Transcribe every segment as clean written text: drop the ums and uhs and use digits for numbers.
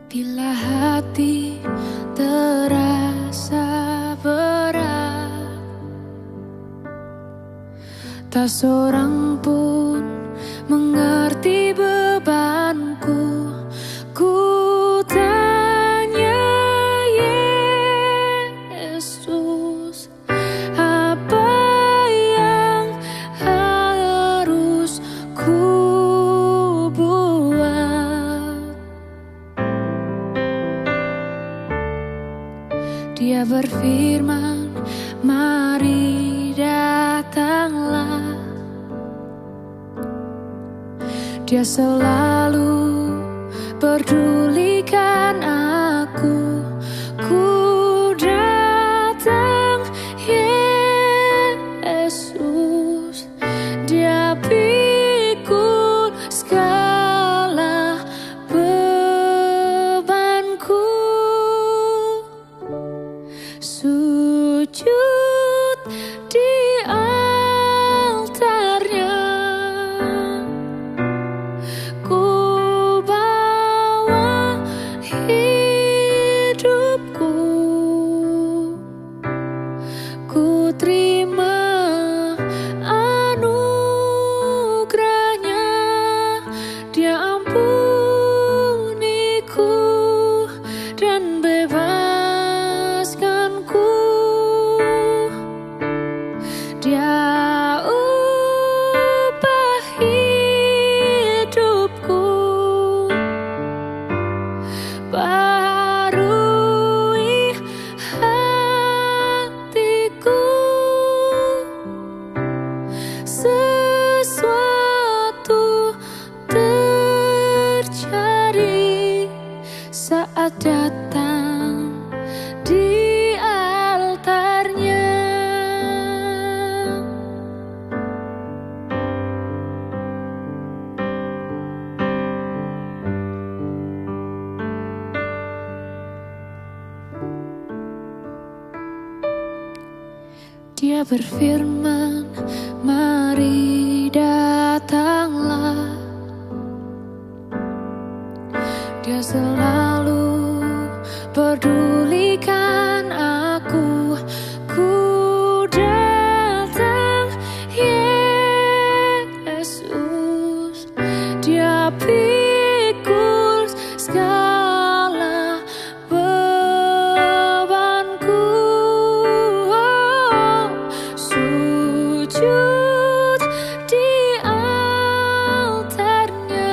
Bila hati terasa berat, tak seorang pun mengerti bebanku. Ku tanya Yesus, apa yang harus ku buat? Dia berfirman, mari datanglah. Dia selalu pedulikan aku. Ku datang Yesus, Dia pikul segala bebanku. Sujud di altarnya, ku bawa hidupku. Ku terima anugerahnya, Dia ampuniku dan bebaskanku. Dia ubah hidupku, barui hatiku. Sesuatu terjadi saat datang di altarnya. Dia berfirman, mari datanglah. Dia selalu pedulikan aku. Ku datang Yesus, Dia pikul segala bebanku. Sujud di altarnya,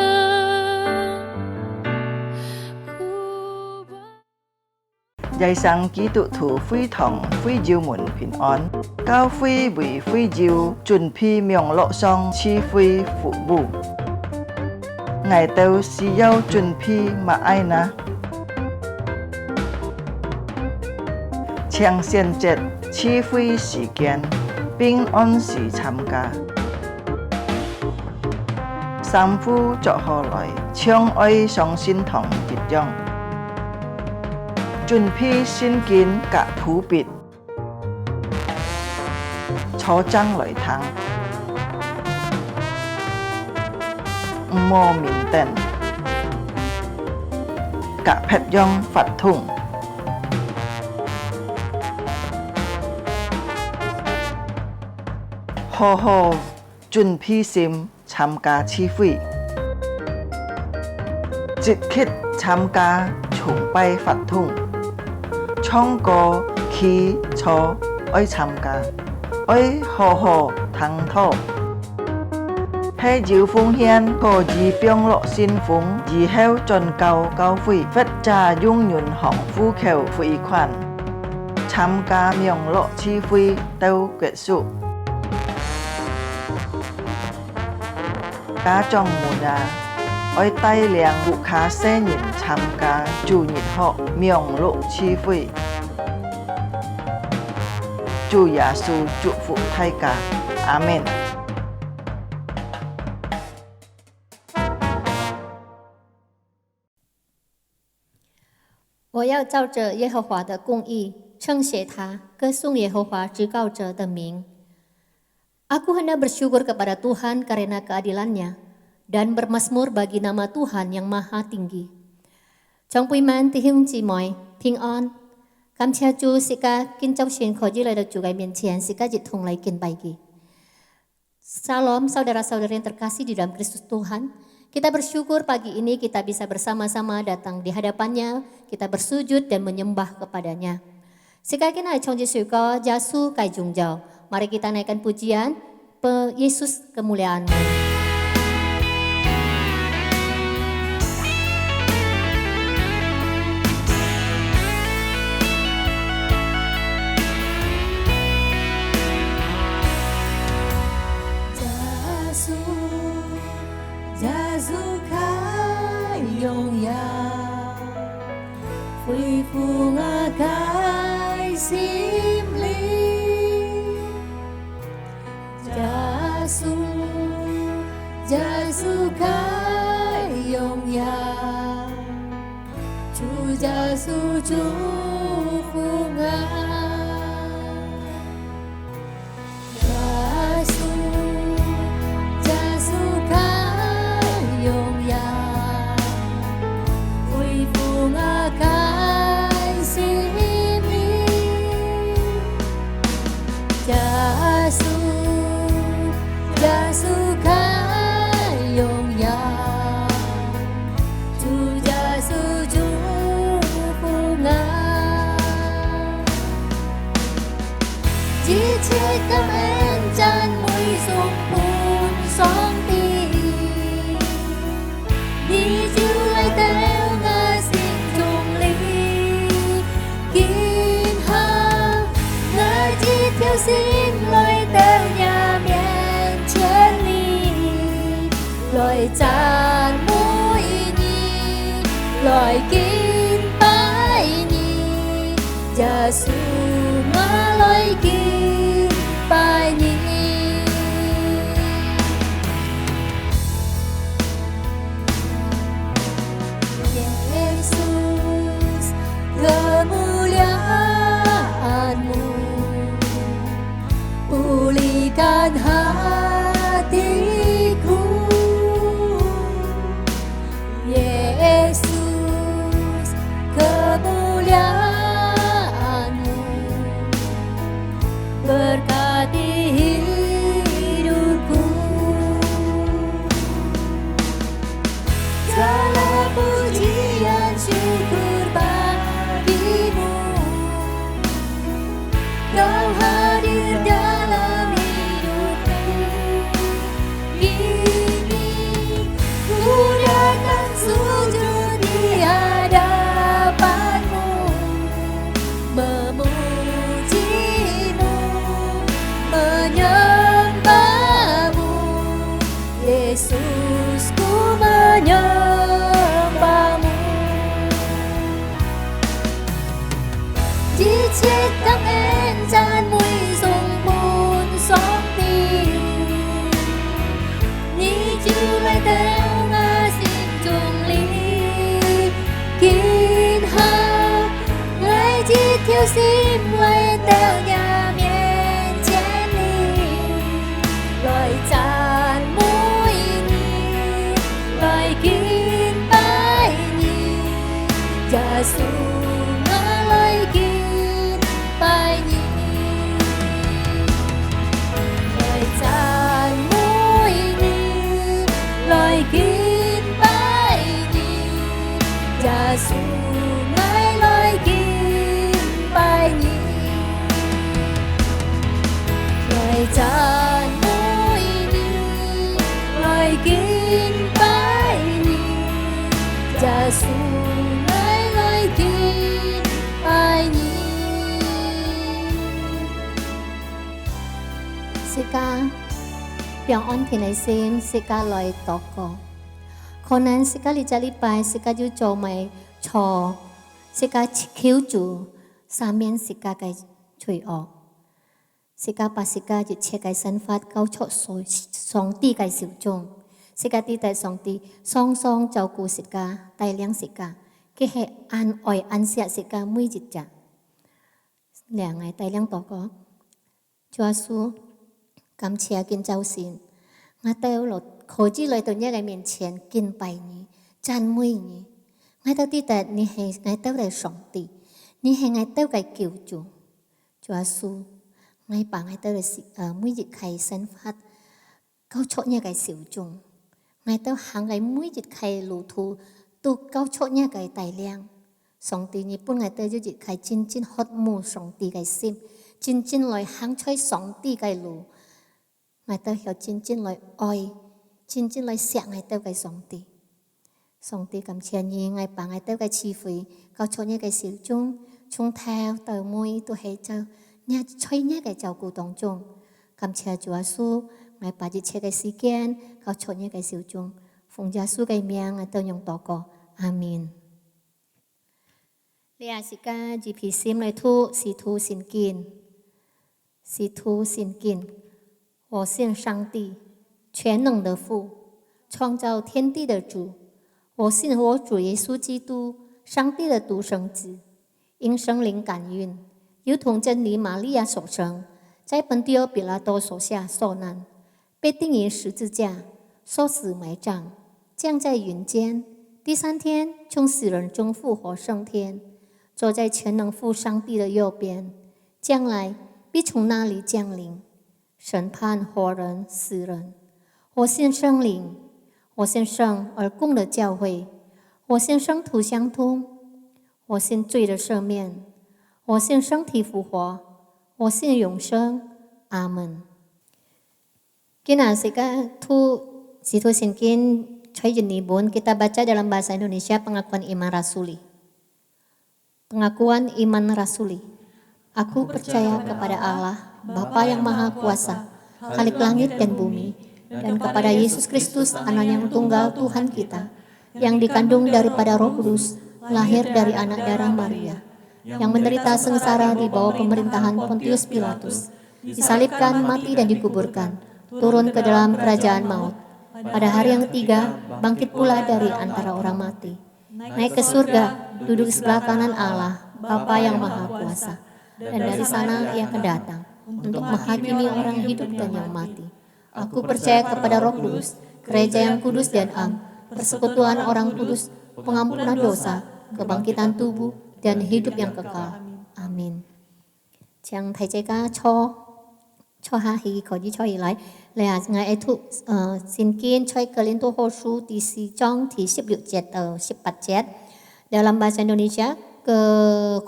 Giai sang ký tụ thủ phi thòng phi diêu mùn bình an, cao phi vì phi diêu chuẩn phi miệng lộ song chi phi phụ bù. Ngài tâu si yêu chuẩn phi mà ai na. Chàng xiên chết chi phi時間, bình an時參加. Sam phu cho họ lại, chương ơi song xin thòng dịch dòng. Chuẩn phi xin kiến cả thủ bịt, cho trăng lợi thắng. Mô mình tên, cả phép dòng phạt thùng. Hồ hồ chuẩn phi sim tham gia chi phi. Dịch khít tham gia chung bay phạt thùng. Trong có khi cho ơi tham gia, ơi hồ hồ thắng thọ. Hay diệu phương hiên có dì biong lộ xin phúng, dì heo tròn cao cao phi, phết trà dung nhuận hỏng phu khều phi khoản. Tham gia miệng lộ chi phi tâu kết束. Cá trong mùa đà, ôi tay liang vụ khá xe nhìn tham gia chủ nhịn họ miệng lộ chi phi. Chủ Giêsu祝福大家，阿門。我要照着耶和华的公义称谢他，歌颂耶和华至高者的名。Aku hendak bersyukur kepada Tuhan karena keadilan-Nya dan bermazmur bagi nama Tuhan yang maha tinggi. trong quý mãn弟兄姊妹平安，感謝主，時間今朝先可以來到主嘅面前，時間一同來敬拜Dia. Salam saudara-saudara yang terkasih di dalam Kristus Tuhan. Kita bersyukur pagi ini kita bisa bersama-sama datang di hadapannya, kita bersujud dan menyembah kepadanya. Sekali lagi trong Yesus có Giêsu cài dùng dầu. Mari kita naikkan pujian Yesus kemuliaan-Mu. Vui phung cái sim ly Giêsu cái yong ya Chúa Giêsu chú phung Giêsu cái yong ya Vui phung cái sim ly Giêsu cái yong ya Chúa Giêsu chú phung chỉ chết cảm ơn chan mũi sông buồn sóng tim đi chiếu lại theo ngã xin trùng ly kín ha ngã chỉ theo xin lời theo nhà miền trên ly lời chan mũi nhi lời kín bãi nhi Giêsu ngã lời kín bãi nhi Yesus kemuliaan-Mu pulihkan hatiku Yesus kemuliaan-Mu berkati hidupku segala pujian syukur bagimu Kau hadir dalam hidupku kini ku datang sujud di hadapan-Mu memuji-Mu menyembah-Mu Yesus ku menyembah-Mu chỉ chết cảm ơn chan mũi sông buồn xót tim ni chiếu lại theo ngã xin trùng ly kín ha ngài chỉ theo xin lại theo nhà miền trên ly lời chan mũi nhi lời kín bãi nhi Giêsu ngã lời kín bãi nhi lời chan mũi nhi lời kín bãi nhi Giêsu ngã lời kín bãi nhi lời chan mũi nhi lời kín bãi nhi Giêsu ngã lời kín bãi nhi Sika Piang on thì này xem Sika lời tỏ cổ Khổ nan Sika li cha li pai Sika du cho mày cho Sika khiếu chủ Sa miên Sika cái chui ọ Sika pa Sika ju che cái sân phát Cao cho song ti cái xỉu chung Sika ti tại song ti Song song chào cụ Sika Tai liang Sika Cái hệ an ỏi an xạ Sika mui dịch chả Lẻ ngày tai liang tỏ có Chúa Giêsu cảm謝見周善，我到落何之類到一個面前敬拜你、讚美你， Ngài tao tin tại ni hay ngài tao là song ti, ni hay ngài tao cái cứu Chúa Giêsu, ngài bà ngài tao là mũi dịch khai sinh phát, câu chỗ nhà cái xỉu chung, ngài tao hàng cái mũi dịch khai lù thu, tu câu chỗ nhà cái tài liang, song ti nhị bún ngài tao dịch khai chín chín hot mu song ti cái sim, chín chín lời hàng chơi song ti cái lù, ngài tao hiểu chín chín lời oi, chín chín lời xẹt ngài tao cái song ti. Song ti cảm ơn nhị ngài bà ngài tao cái chi phí, câu chỗ nhà cái xỉu chung, chung theo tờ môi tu hay châu, nhà chơi nhà cái châu cụ tổng chung, cảm ơn Chúa Giêsu, ngài bà chỉ chơi cái sự kiện, câu chỗ nhà cái xỉu chung, phụng Giêsu cái miệng ngài tao nhung tỏ cỏ, Amen. Lea sika GP sim lời thu, si thu xin kinh, 我信上帝，全能的父，创造天地的主。我信我主耶稣基督，上帝的独生子，因圣灵感孕，由童真理玛利亚所生，在本地欧比拉多手下受难，被钉于十字架，受死埋葬，降在云间，第3天从死人中复活升天，坐在全能父上帝的右边，将来必从那里降临，审判活人死人。我信圣灵。我信圣而共的教会，我信圣徒相通，我信罪的赦免，我信身体复活，我信永生。阿门。Kina sika situ singkin chai jenibun kita baca dalam bahasa Indonesia pengakuan iman rasuli. Pengakuan iman rasuli. Aku percaya kepada Allah, Bapa yang Maha Kuasa, Khalik langit dan bumi, dan kepada Yesus Kristus, Anak yang tunggal Tuhan kita, yang dikandung daripada Roh Kudus, lahir dari anak darah Maria, yang menderita sengsara di bawah pemerintahan Pontius Pilatus, disalibkan, mati dan dikuburkan, turun ke dalam kerajaan maut. Pada hari yang ketiga, bangkit pula dari antara orang mati, naik ke surga, duduk di sebelah kanan Allah, Bapa yang Maha Kuasa, dan dari sana Ia akan datang untuk menghakimi orang hidup dan yang mati. Aku percaya kepada Roh Kudus, gereja yang kudus dan am, persekutuan orang kudus, pengampunan dosa, kebangkitan tubuh, dan hidup yang kekal. Amin. Chàng thầy cha cho ha hi có gì cho ý lại là ngày ấy thụ xin kiên cho Korinto Hosu di si trong thì 14 dalam bahasa Indonesia ke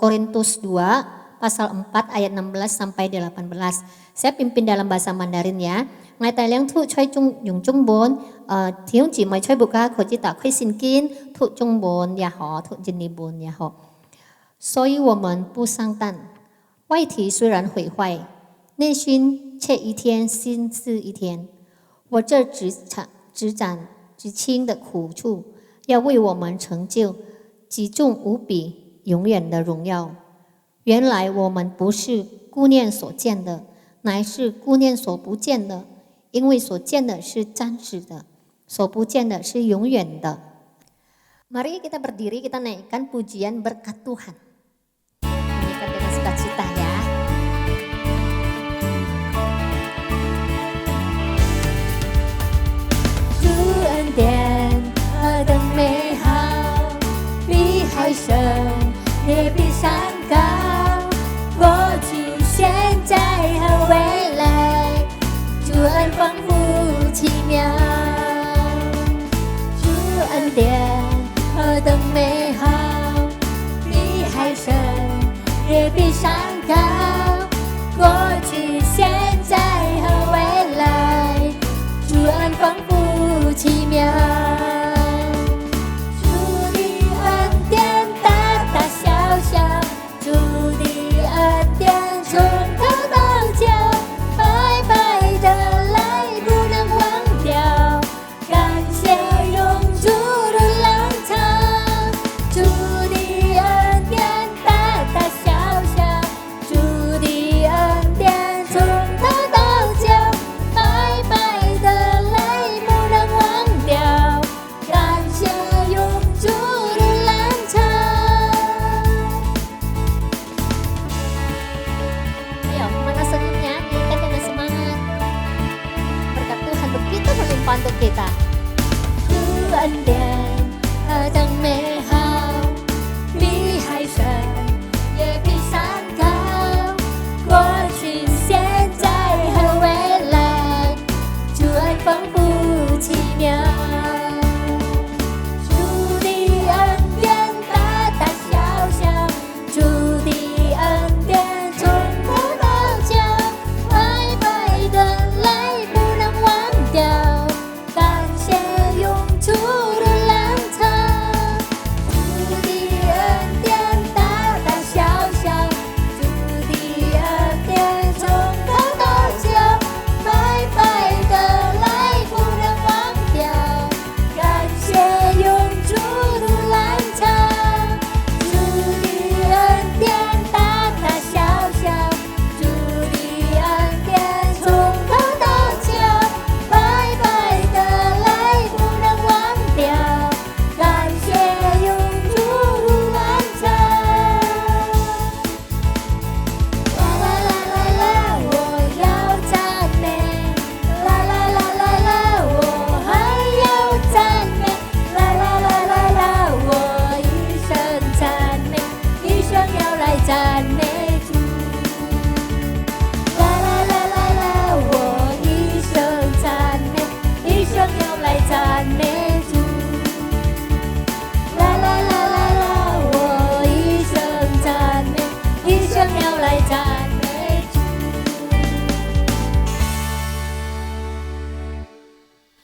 Korintus 2 pasal 4 ayat 16 sampai 18. Saya pimpin dalam bahasa Mandarin ya. Ngài tài liang thu choi dùng Trung bốn thiếu chỉ mới choi buka khổ chỉ tạo khơi xin kiên thu Trung bốn ya họ thu chân ni bốn ya họ. 所以我们不丧胆，外体虽然毁坏，内心却一天新似一天。我这直展直轻的苦处，要为我们成就极重无比、永远的荣耀。原来我们不是顾念所见的，乃是顾念所不见的，因为所见的是暂时的，所不见的是永远的。Mari kita berdiri, kita naikkan pujian berkat Tuhan. Nyanyikan dengan sukacita ya. Chúa ân典何等美好，比海深也比山高，过去、现在和未来，主恩丰富奇妙，主恩典何等美好，比海深也比山高，过去、现在和未来，主恩丰富奇妙。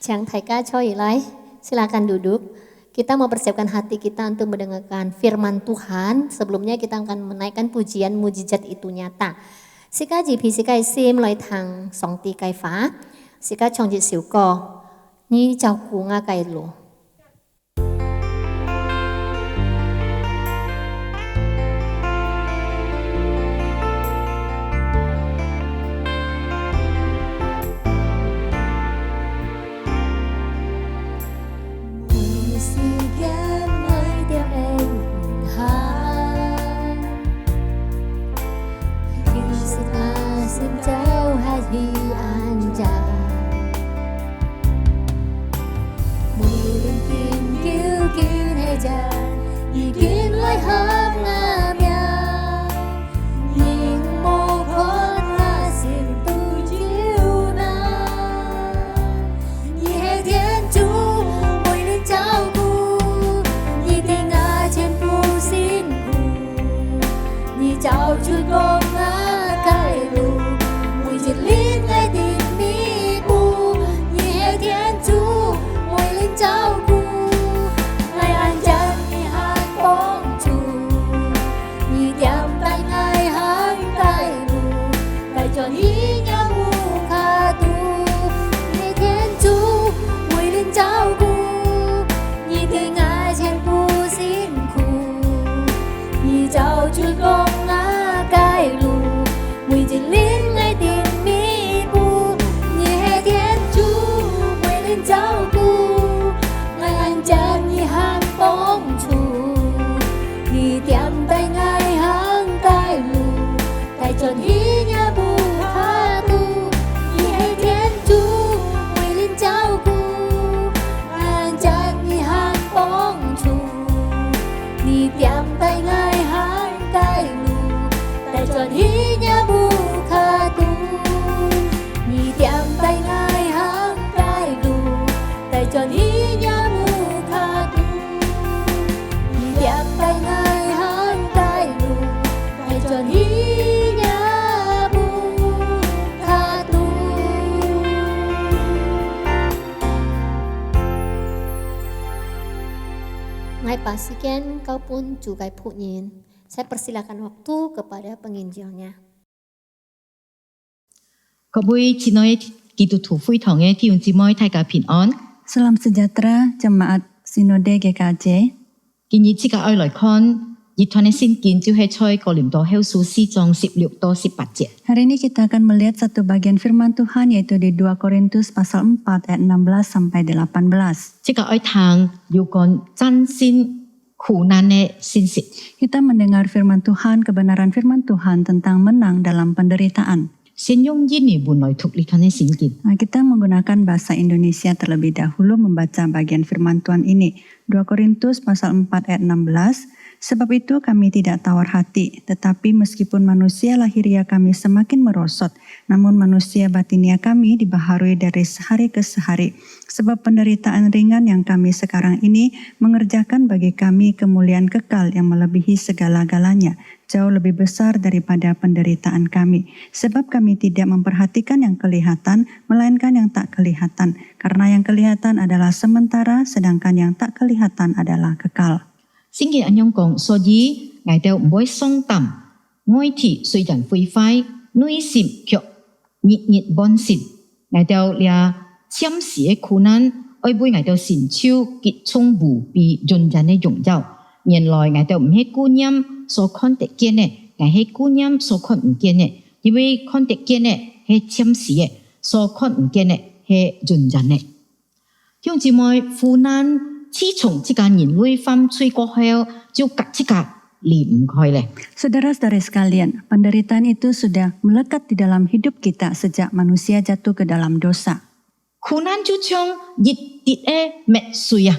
Chang Taika Choilai, silakan duduk. Kita mau persiapkan hati kita untuk mendengarkan firman Tuhan. Sebelumnya kita akan menaikkan pujian mujizat itu nyata. Sika jipi sika sim loi thang song ti kai fa. Sika chong jit siu ko. Ni chao ku nga kai lo. Ngai pasikian kau pun juga punyin. Saya persilakan waktu kepada penginjilnya. 各位親愛的基督徒會堂嘅弟兄姊妹，大家平安。 Salam sejahtera Jemaat Sinode GKJ. 今日即個愛來看，熱團嘅聖經就係在哥林多後書4章16到18節。 Hari ini kita akan melihat satu bagian firman Tuhan yaitu di 2 Korintus pasal 4 ayat 16 sampai 18. 即個愛談要講真心苦難嘅信息。 Kita mendengar firman Tuhan, kebenaran firman Tuhan tentang menang dalam penderitaan. 先用印尼文來讀熱團嘅聖經。 Nah, kita menggunakan bahasa Indonesia terlebih dahulu membaca bagian firman Tuhan ini. 2 Korintus pasal 4 ayat 16. Sebab itu kami tidak tawar hati, tetapi meskipun manusia lahiria kami semakin merosot, namun manusia batinia kami dibaharui dari sehari ke sehari. Sebab penderitaan ringan yang kami sekarang ini mengerjakan bagi kami kemuliaan kekal yang melebihi segala-galanya, jauh lebih besar daripada penderitaan kami. Sebab kami tidak memperhatikan yang kelihatan, melainkan yang tak kelihatan. Karena yang kelihatan adalah sementara, sedangkan yang tak kelihatan adalah kekal. 聖經咁樣講，所以我哋唔會喪膽，外體雖然毀壞，內心卻熱熱溫馨。我哋咧暫時嘅苦難，愛為我哋承受極重無比榮耀嘅榮耀。原來我哋唔係觀念所看得見嘅，而係觀念所看唔見嘅，因為看得見嘅係暫時嘅，所看唔見嘅係榮耀嘅。弟兄姊妹，苦難。 自從這個人類犯罪過後，就隔這個離唔開咧。 Saudara-saudari sekalian, penderitaan itu sudah melekat di dalam hidup kita sejak manusia jatuh ke dalam dosa. 苦難就像熱滴嘅墨水啊，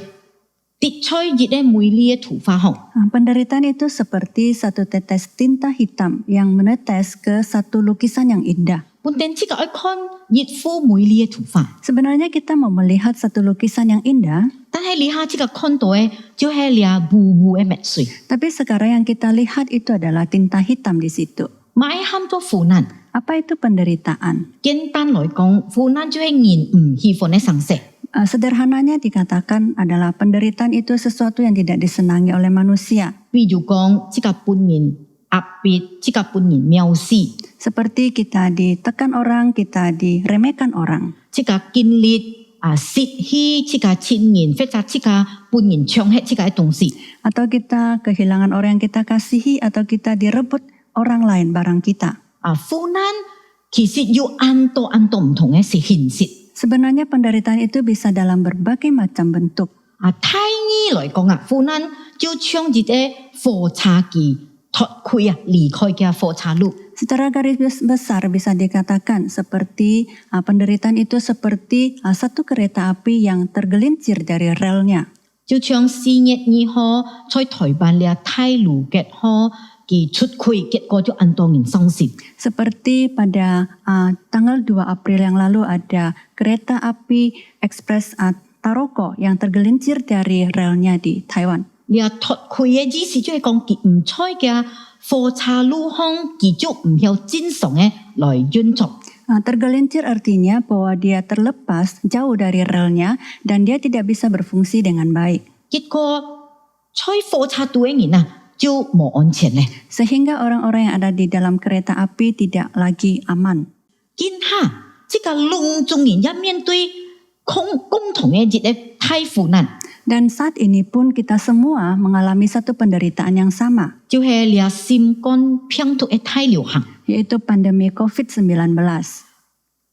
滴在熱嘅美麗嘅圖畫上。 Penderitaan itu seperti satu tetes tinta hitam yang menetes ke satu lukisan yang indah. 本定這個愛看熱乎美麗嘅圖畫， Sebenarnya kita mau melihat satu lukisan yang indah, 但係你下這個看到嘅就係倆糊糊嘅墨水， tapi sekarang yang kita lihat itu adalah tinta hitam di situ. 買喊咗苦難。 Apa itu penderitaan? 簡單來講，苦難就係人唔喜歡嘅喪事。Sederhananya dikatakan adalah penderitaan itu sesuatu yang tidak disenangi oleh manusia. 比如講，即個本人壓迫，即個本人藐視， Seperti kita ditekan orang, kita diremehkan orang. 即個經歷失去即個親人，或者即個本人搶奪即個東西。 Atau kita kehilangan orang yang kita kasihi, atau kita direbut orang lain barang kita. 苦難其實有很多唔同嘅形式。 Sebenarnya penderitaan itu bisa dalam berbagai macam bentuk. 太義來講苦難就像一個火車機脫開離開嘅火車路。 Secara garis besar bisa dikatakan seperti penderitaan itu seperti satu kereta api yang tergelincir dari relnya. 就像4月2號在台灣嘅太魯結號佢出開，結果就很多人傷心。 Seperti pada tanggal 2 April yang lalu ada kereta api ekspres Taroko yang tergelincir dari relnya di Taiwan. 你脫開嘅意思就係講佢唔在嘅火車路上，佢就唔曉正常嘅來運作。 Tergelincir artinya bahwa dia terlepas jauh dari relnya dan dia tidak bisa berfungsi dengan baik. 結果在火車度嘅人就冇安全咧。 Sehingga orang-orang yang ada di dalam kereta api tidak lagi aman. 今下這個隆中人一面對共同嘅一個太苦難， Dan saat ini pun kita semua mengalami satu penderitaan yang sama, 就係你新冠病毒嘅太流行。 yaitu pandemi COVID-19.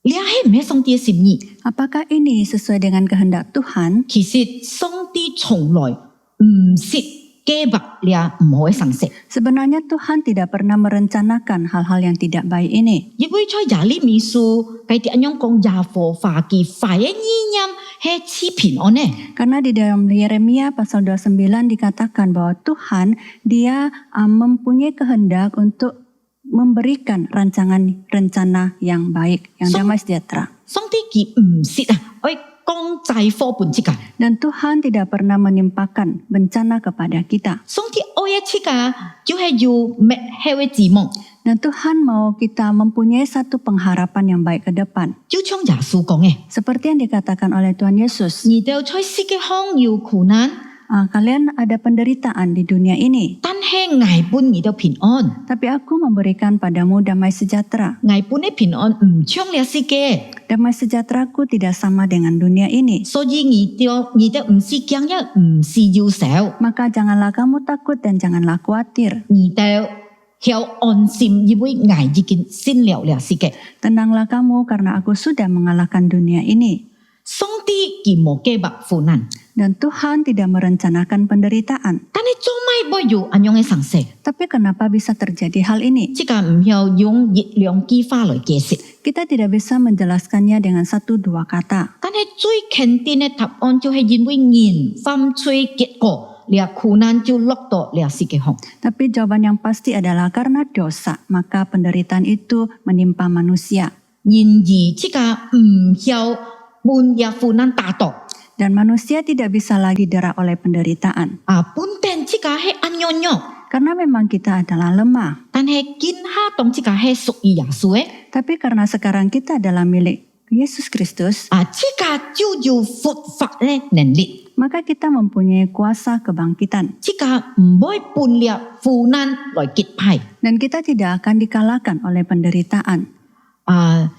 你係唔係上帝嘅心意？ Apakah ini sesuai dengan kehendak Tuhan? 其實上帝從來唔是計劃你唔好嘅嘗試。 Sebenarnya Tuhan tidak pernah merencanakan hal-hal yang tidak baik ini. 因為在耶利米書，佢哋咁樣講耶和華嘅快嘅意念係賜平安呢。 Karena di dalam Yeremia pasal 29 dikatakan bahwa Tuhan dia mempunyai kehendak untuk memberikan rencana yang baik, yang damai sejahtera. 上帝佢唔是愛降災禍本這個， Dan Tuhan tidak pernah menimpakan bencana kepada kita. 上帝愛嘅這個就係有美好嘅指望。 Dan Tuhan mau kita mempunyai satu pengharapan yang baik ke depan. 就像耶穌講嘅， Seperti yang dikatakan oleh Tuhan Yesus, 你哋在世界上有苦難， kalian ada penderitaan di dunia ini, 但係愛本你哋平安， tapi aku memberikan padamu damai sejahtera. 愛本嘅平安唔像呢個世界， Damai sejahteraku tidak sama dengan dunia ini. 所以你哋唔是驚一，唔是憂愁， Maka janganlah kamu takut dan janganlah khawatir. 你哋要安心，因為愛已經勝了呢個世界。 Tenanglah kamu karena aku sudah mengalahkan dunia ini. 上帝佢冇計劃苦難， Dan Tuhan tidak merencanakan penderitaan. 但係做咩會有咁樣嘅嘗試？ Tapi kenapa bisa terjadi hal ini? 這個唔要用熱量計法來解釋。 Kita tidak bisa menjelaskannya dengan 1-2 kata. 但係最肯定嘅答案就係因為人犯罪結果，呢個苦難就落到呢個世界上。 Tapi jawaban yang pasti adalah karena dosa, maka penderitaan itu menimpa manusia. 然而，這個唔曉滿嘅苦難打倒。 Dan manusia tidak bisa lagi didera oleh penderitaan. 本身這個係安樣樣， Karena memang kita adalah lemah. 但係今下當這個係屬於耶穌嘅， Tapi karena sekarang kita adalah milik Yesus Kristus, 這個就有復活嘅能力。 maka kita mempunyai kuasa kebangkitan. 這個唔會半了苦難來擊敗。 Dan kita tidak akan dikalahkan oleh penderitaan.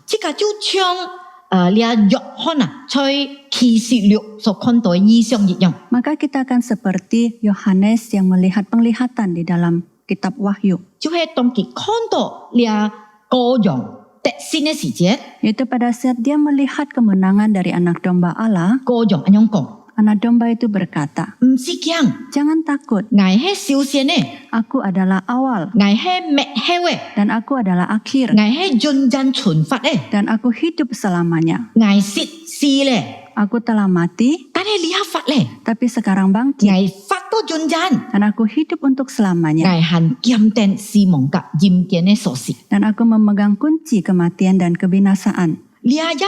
這個就像約翰在啟示錄所看到的異象一樣。 Maka kita akan seperti Yohanes yang melihat penglihatan di dalam kitab Wahyu. 就係當佢看到呢個羔羊得勝嘅時節， Yaitu pada saat dia melihat kemenangan dari anak domba Allah, 羔羊咁樣講， anak domba itu berkata, 唔是驚， jangan takut, 我係首先嘅， aku adalah awal 我係末後嘅， dan aku adalah akhir 我係永遠存活嘅， dan aku hidup selamanya. 我係死咧， Aku telah mati, 但係你係活咧， tapi sekarang 我 bangkit 係活到永遠， dan aku hidup untuk 我 selamanya. 係劍定死亡及陰間嘅鎖匙。 Dan aku memegang kunci kematian dan kebinasaan. 呢一係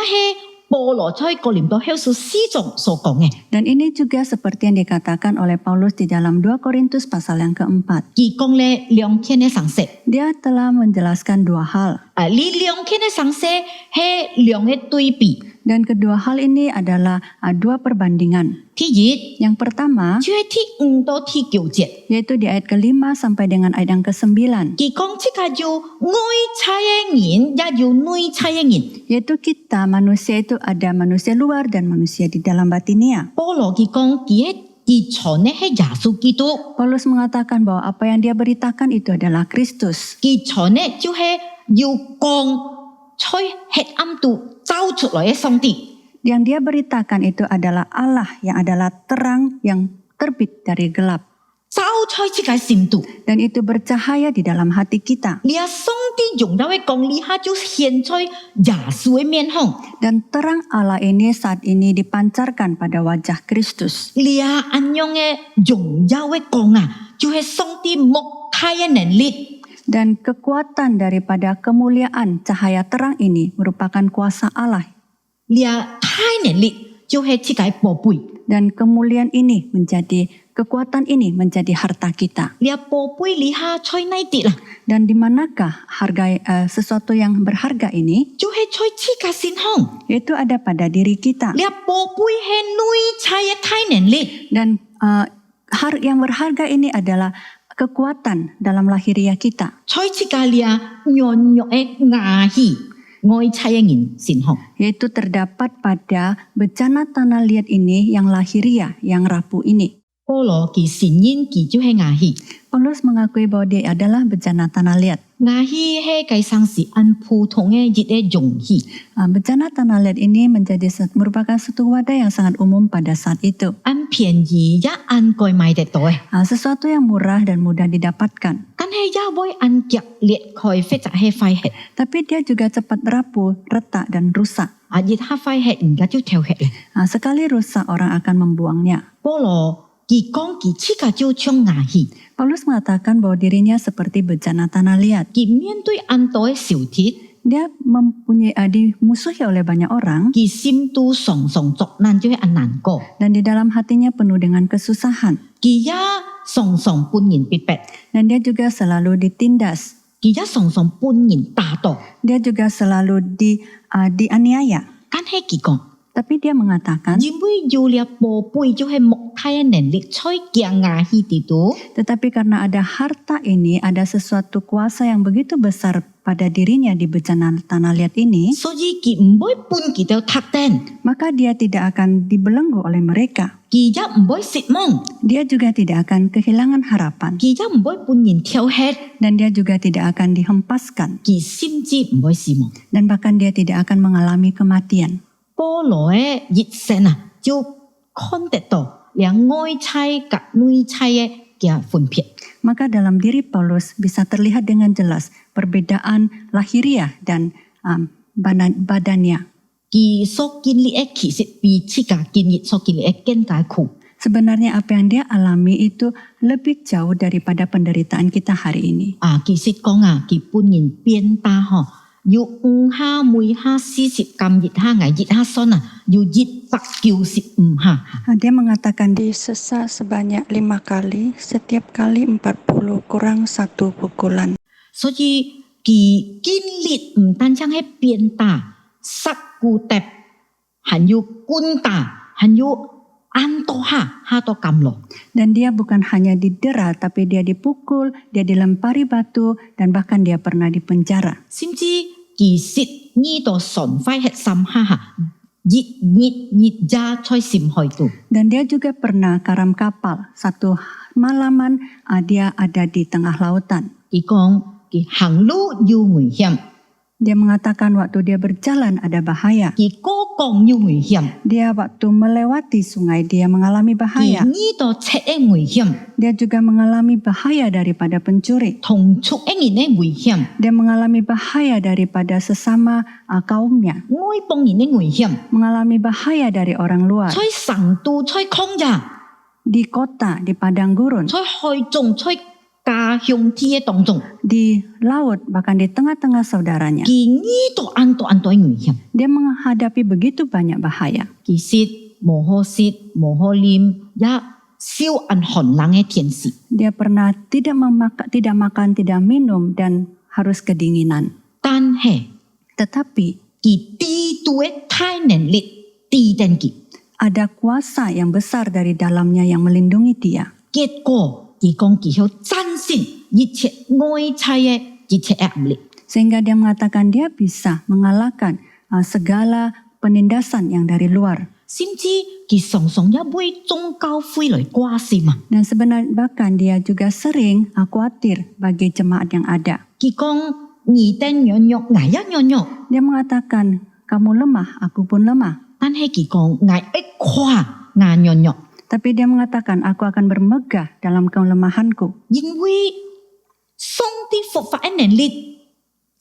保羅在哥林多後書4章所講嘅。 Dan ini juga seperti yang dikatakan oleh Paulus di dalam 2 Korintus pasal yang keempat. 佢講咧兩天嘅常識， Dia telah menjelaskan 2 hal. 呢兩天嘅常識係兩嘅對比。Dan kedua hal ini adalah dua perbandingan. Thứ nhất, Yang pertama, Chúa thứ 5到thứ 9節， yaitu di ayat ke-5 sampai dengan ayat yang ke-9, 佢講即個有外差嘅人，也有內差嘅人。 yaitu kita manusia itu ada manusia luar dan manusia di dalam batinia. 保羅佢講佢傳嘅係耶穌基督， Paulus mengatakan bahwa apa yang dia beritakan itu adalah Kristus. 佢傳嘅就係要光在黑暗度走出來嘅上帝。 Yang dia beritakan itu adalah Allah yang adalah terang yang terbit dari gelap. 走出這個心度， Dan itu bercahaya di dalam hati kita. 你啊上帝用到嘅光，你下就現在耶穌嘅面孔。 Dan terang Allah ini saat ini dipancarkan pada wajah Kristus. 你啊安樣嘅榮耀嘅光啊，就係上帝目睇嘅能力。 Dan kekuatan daripada kemuliaan cahaya terang ini merupakan kuasa Allah. 你啊睇能力就係這個寶貝。 Dan kemuliaan ini kekuatan ini menjadi harta kita. 你啊寶貝你下在哪啲啦？ Dan di manakah sesuatu yang berharga ini? 就係在這個身上。 Yaitu ada pada diri kita. 你啊寶貝係內在嘅睇能力。 Dan yang berharga ini adalah kekuatan dalam lahiriah kita. 在這個你啊軟弱嘅牙氣外在嘅人身上。 Yaitu terdapat pada bencana tanah liat ini yang lahiriah, yang rapuh ini. 保羅佢承認佢就係牙氣， Paulus mengakui bahwa dia adalah bencana tanah liat. 牙氣係計上是按普通嘅熱嘅容氣。 Bencana tanah liat ini merupakan satu wadah yang sangat umum pada saat itu. 按便宜也按貴買得到嘅， Sesuatu yang murah dan mudah didapatkan. 但係也會按激烈開發就係廢氣。 Tapi dia juga cepat rapuh, retak, dan rusak. 熱下廢氣，人家就跳血咧。 Sekali rusak, orang akan membuangnya. 保羅佢講佢這個就像牙氣， Paulus mengatakan bahwa dirinya seperti bencana tanah liat. 佢面對按多嘅小鐵， Dia dimusuhi oleh banyak orang 佢心都常常作難，就係按難過。 dan di dalam hatinya penuh dengan kesusahan. 佢也常常半人逼迫， Dan dia juga selalu ditindas. 佢也常常半人打倒。 Dia juga selalu dianiaya. 但係佢講， Tapi dia mengatakan, 因為有了寶貝就係木體嘅能力，才驚牙氣地度。 tetapi karena ada harta ini, ada sesuatu kuasa yang begitu besar pada dirinya di bencana tanah liat ini, 所以佢唔會半佢到塌頂， maka dia tidak akan dibelenggu oleh mereka. 佢也唔會失望， Dia juga tidak akan kehilangan harapan. 佢也唔會半人跳血， Dan dia juga tidak akan dihempaskan. 佢甚至唔會死亡。 Dan bahkan dia tidak akan mengalami kematian. 保羅嘅熱誠啊，就看得到兩外在及內在嘅分別。 Maka dalam diri Paulus bisa terlihat dengan jelas perbedaan lahiriah dan badannya. 佢所經歷嘅其實比自己經歷所經歷嘅更加苦。 Sebenarnya apa yang dia alami itu lebih jauh daripada penderitaan kita hari ini. 其實講啊，佢本人變大嗬，要5下每下40咁熱下危熱下酸啊，要195下。 Dia mengatakan Disesat sebanyak 5 kali, setiap kali 40 kurang 1 pukulan. 所以佢經歷唔單止係變大、殺骨跌，還要官大，還要按多下多咁落。 dan dia bukan hanya didera, tapi dia dipukul, dia dilempari batu, dan bahkan dia pernah dipenjara. 甚至其實呢度純快係心下熱加在心海度。 Dan dia juga pernah karam kapal. Satu malaman dia ada di tengah lautan. 佢講佢行路要危險， Dia mengatakan waktu dia berjalan ada bahaya. 佢過江要危險， Dia waktu melewati sungai dia mengalami 佢 bahaya. 呢度赤嘅危險， Dia juga mengalami bahaya daripada pencuri. 同畜嘅人嘅危險， Dia mengalami bahaya daripada sesama kaumnya. 外邦人嘅危險， Mengalami bahaya dari orang luar. 在成都、在曠野、 Di kota, di padang gurun, 在海中、在家鄉地嘅當中， di laut, bahkan di tengah-tengah saudaranya. 佢呢度按多嘅危險。 Dia menghadapi begitu banyak bahaya. 其實無可食、無可啉，也燒按寒冷嘅天時。 Dia pernah tidak makan, tidak minum, dan harus kedinginan. 但係 Tetapi kỳ ti tuệ thai nền lịch ti tên kỳ. Ada kuasa yang besar dari dalamnya yang melindungi dia. Kết quả kỳ con kỳ hiệu chân xin y chế ngôi chai y chế ảm lịch. Sehingga dia mengatakan dia bisa mengalahkan segala penindasan yang dari luar. Sim chi kỳ song song ya bui zong cao phui lời qua si mà. Dan sebenarnya bahkan dia juga sering khawatir bagi jemaat yang ada. Kỳ con nhị tên nhỏ nhỏ ngại ya nhỏ nhỏ. Dia mengatakan, kamu lemah, aku pun lemah. Tan hay kỳ con ngại ếch khoa ngà nhỏ nhỏ. Tapi dia mengatakan, aku akan bermegah dalam kelemahanku. Yin hui song ti phục phải nền lịch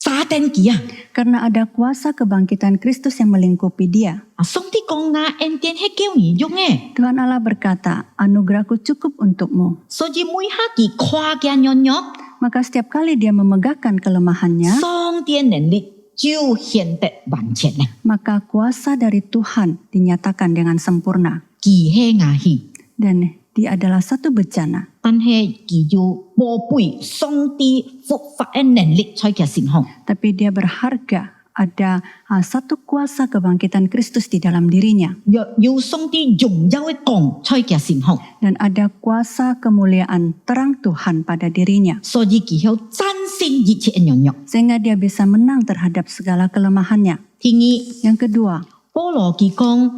giá tên kỳ à. Karena ada kuasa kebangkitan Kristus yang melingkupi dia. Song ti con ngà en tiên hay kêu nhị dung Tuhan Allah berkata, anugerahku cukup untukmu. So ji mui ha kỳ khoa kia nhỏ nhỏ. Maka setiap kali dia memegahkan kelemahannya, Song tiên nền lịch jiu hiện tệ bản triển này. maka kuasa dari Tuhan dinyatakan dengan sempurna. Kỳ he ngà hi. Dan dia adalah satu bencana. Tan he kỳ yu bo bui song ti phục phải nền lịch choi kia sinh hong. Tapi dia berharga, ada satu kuasa kebangkitan Kristus di dalam dirinya. Yu song ti dùng giao ấy gong choi kia sinh hong. Dan ada kuasa kemuliaan terang Tuhan pada dirinya. So ji kỳ hiệu chân xin yi chế nhỏ nhỏ. Sehingga dia bisa menang terhadap segala kelemahannya. Thì nghi Yang kedua, Bố lò kỳ con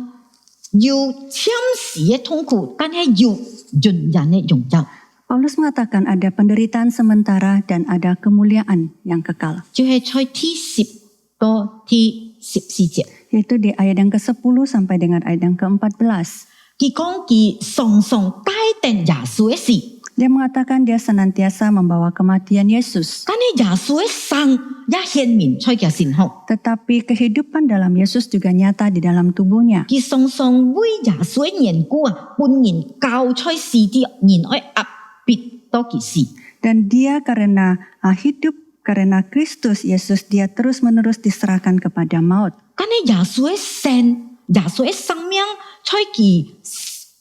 yu chiếm sĩ thông cụ tan he yu dùn dàn he dùng giao. Paulus mengatakan ada penderitaan sementara dan ada kemuliaan yang kekal. Chú he choi thi sip to thi sip si jiet. Yaitu di ayat yang ke-10 sampai dengan ayat yang ke-14. Kỳ con kỳ song song tai tên giả suế si. Dia mengatakan dia senantiasa membawa kematian Yesus. Tan he giả suế sang ya hiền min choi kia sinh hong. Tetapi kehidupan dalam Yesus juga nyata di dalam tubuhnya. Kỳ song song vui giả suế nhìn cua bun nhìn cao choi si ti nhìn oi ap bit to kỳ si. Dan dia karena hidup karena Kristus Yesus, dia terus-menerus diserahkan kepada maut. Tan he giả suế sen giả suế sang miang choi kỳ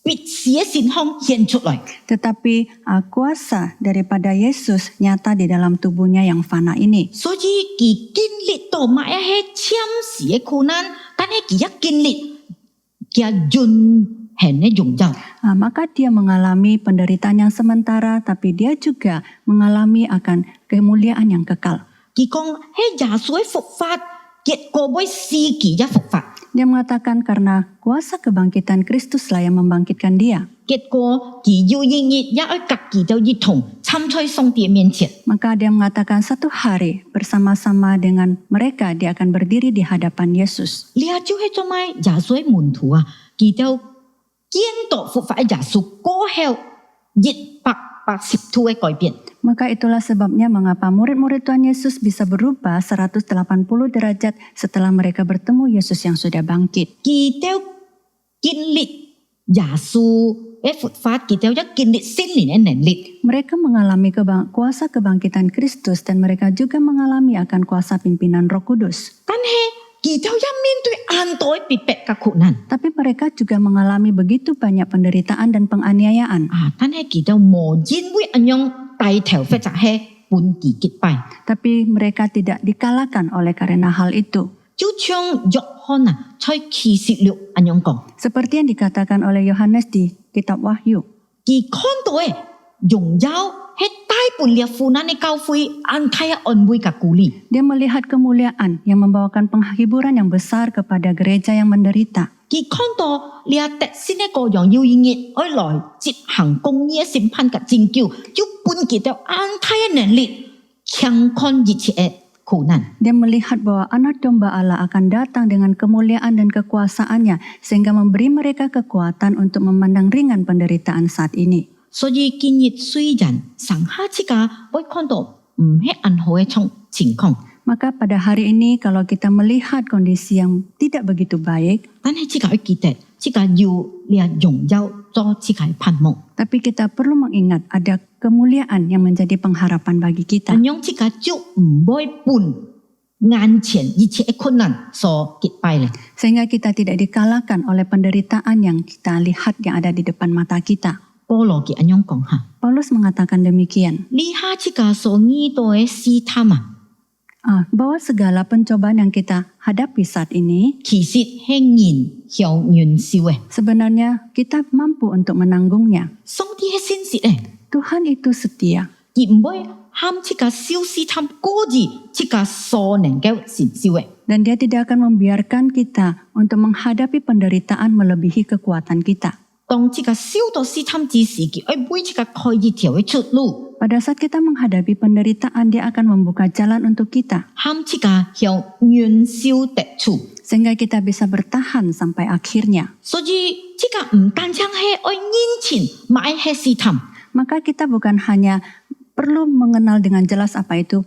bit xie sinh hong hiện trụ lại. Tetapi kuasa daripada Yesus nyata di dalam tubuhnya yang fana ini. So ji kỳ kinh lịch tổ mãi he chiếm xie khổ nan tan he kỳ yak kinh lịch kia jun hen he dùng giao. Maka dia mengalami penderitaan yang sementara, tapi dia juga mengalami akan kemuliaan yang kekal. Kỳ con he giả suối phục phát kiệt cô bối si kỳ ya phục phát. Dia mengatakan karena kuasa kebangkitan Kristuslah yang membangkitkan dia. Kiệt cô kỳ yu yin yi ya oi kak kỳ giao yi thong chăm choi song tie mian chiet. Maka dia mengatakan satu hari bersama-sama dengan mereka dia akan berdiri di hadapan Yesus. Lia chú he cho mai giả suối mùn thù kỳ giao kiên tổ phục phải giả su cố heo yit pak pak sip thu ai cõi biển. Maka itulah sebabnya mengapa murid-murid Tuhan Yesus bisa berubah 180 derajat setelah mereka bertemu Yesus yang sudah bangkit. Kỳ theo kinh lịch giả su phục phát kỳ theo ya kinh lịch sinh linh en nền lịch. Mereka mengalami kuasa kebangkitan Kristus dan mereka juga mengalami akan kuasa pimpinan Roh Kudus. Tan he kỳ theo ya min tu an tối bị pek các khổ nan. Tapi mereka juga mengalami begitu banyak penderitaan dan penganiayaan. Tan he kỳ theo mồ jin bui anyong tai theo phép trả he pun kỳ kit pai. Tapi mereka tidak dikalahkan oleh karena hal itu. Chú chong yok hon choi kỳ sĩ liệu anyong kong. Seperti yang dikatakan oleh Yohanes di kitab Wahyu. Kỳ con tối dùng giao hết tai pun liat phu nan cao phui an thai on bui các cú li. Dia melihat kemuliaan yang membawakan penghiburan yang besar kepada gereja yang menderita. Kỳ con to liat tet xin ko yong yu yin yit oi loi jip hang công nghĩa sim pan các jing kiu chú pun kỳ theo an thai nền lịch kyang con yi che khổ nan. Dia melihat bahwa anak domba Allah akan datang dengan kemuliaan dan kekuasaannya sehingga memberi mereka kekuatan untuk memandang ringan penderitaan saat ini. So yi kinh lịch suy dần sang ha chi ka oi con to he an ho trong情况. Maka pada hari ini kalau kita melihat kondisi yang tidak begitu baik, Tan he chi ka oi ki te chi ka yu lia yong giao cho chi ka pan mong. tapi kita perlu mengingat ada kemuliaan yang menjadi pengharapan bagi kita. Anyong chi ka chu boy pun ngan qian yi che khon nan so kit pai le. Sehingga kita tidak dikalahkan oleh penderitaan yang kita lihat yang ada di depan mata kita. Polo ki anyong kong ha. Paulus mengatakan demikian. Li ha chi ka so ngi to e si tama. bahwa segala pencobaan yang kita hadapi saat ini 其實係人向忍受嘅。 sebenarnya kita mampu untuk menanggungnya. 上帝係信實嘅， Tuhan itu setia. 佢唔會喊這個小試探過於這個所能夠承受嘅。 Dan dia tidak akan membiarkan kita untuk menghadapi penderitaan melebihi kekuatan kita. 當這個小到試探之時，佢愛為這個開一條嘅出路， Pada saat kita menghadapi penderitaan, dia akan membuka jalan untuk kita. 喊這個向忍受得出。 Sehingga kita bisa bertahan sampai akhirnya. 所以這個唔單止係愛認清，唔係係試探。 Maka kita bukan hanya perlu mengenal dengan jelas apa itu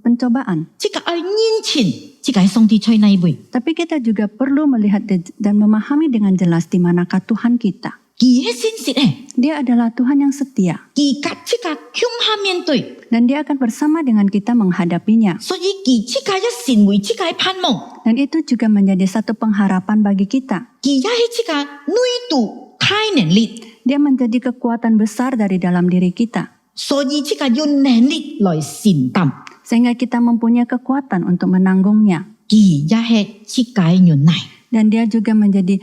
pencobaan. 這個愛認清，這個係上帝在內位。 Tapi kita juga perlu melihat dan memahami dengan jelas di manakah Tuhan kita. 佢係信實嘅， Dia adalah Tuhan yang setia. 佢甲這個向下面對， Dan dia akan bersama dengan kita menghadapinya. 所以佢這個一成為這個係盼望， Dan itu juga menjadi satu pengharapan bagi kita. 佢也係這個內度開能力， Dia menjadi kekuatan besar dari dalam diri kita. 所以這個有能力來承擔， Sehingga kita mempunyai kekuatan untuk menanggungnya. 佢也係這個忍耐， Dan dia juga menjadi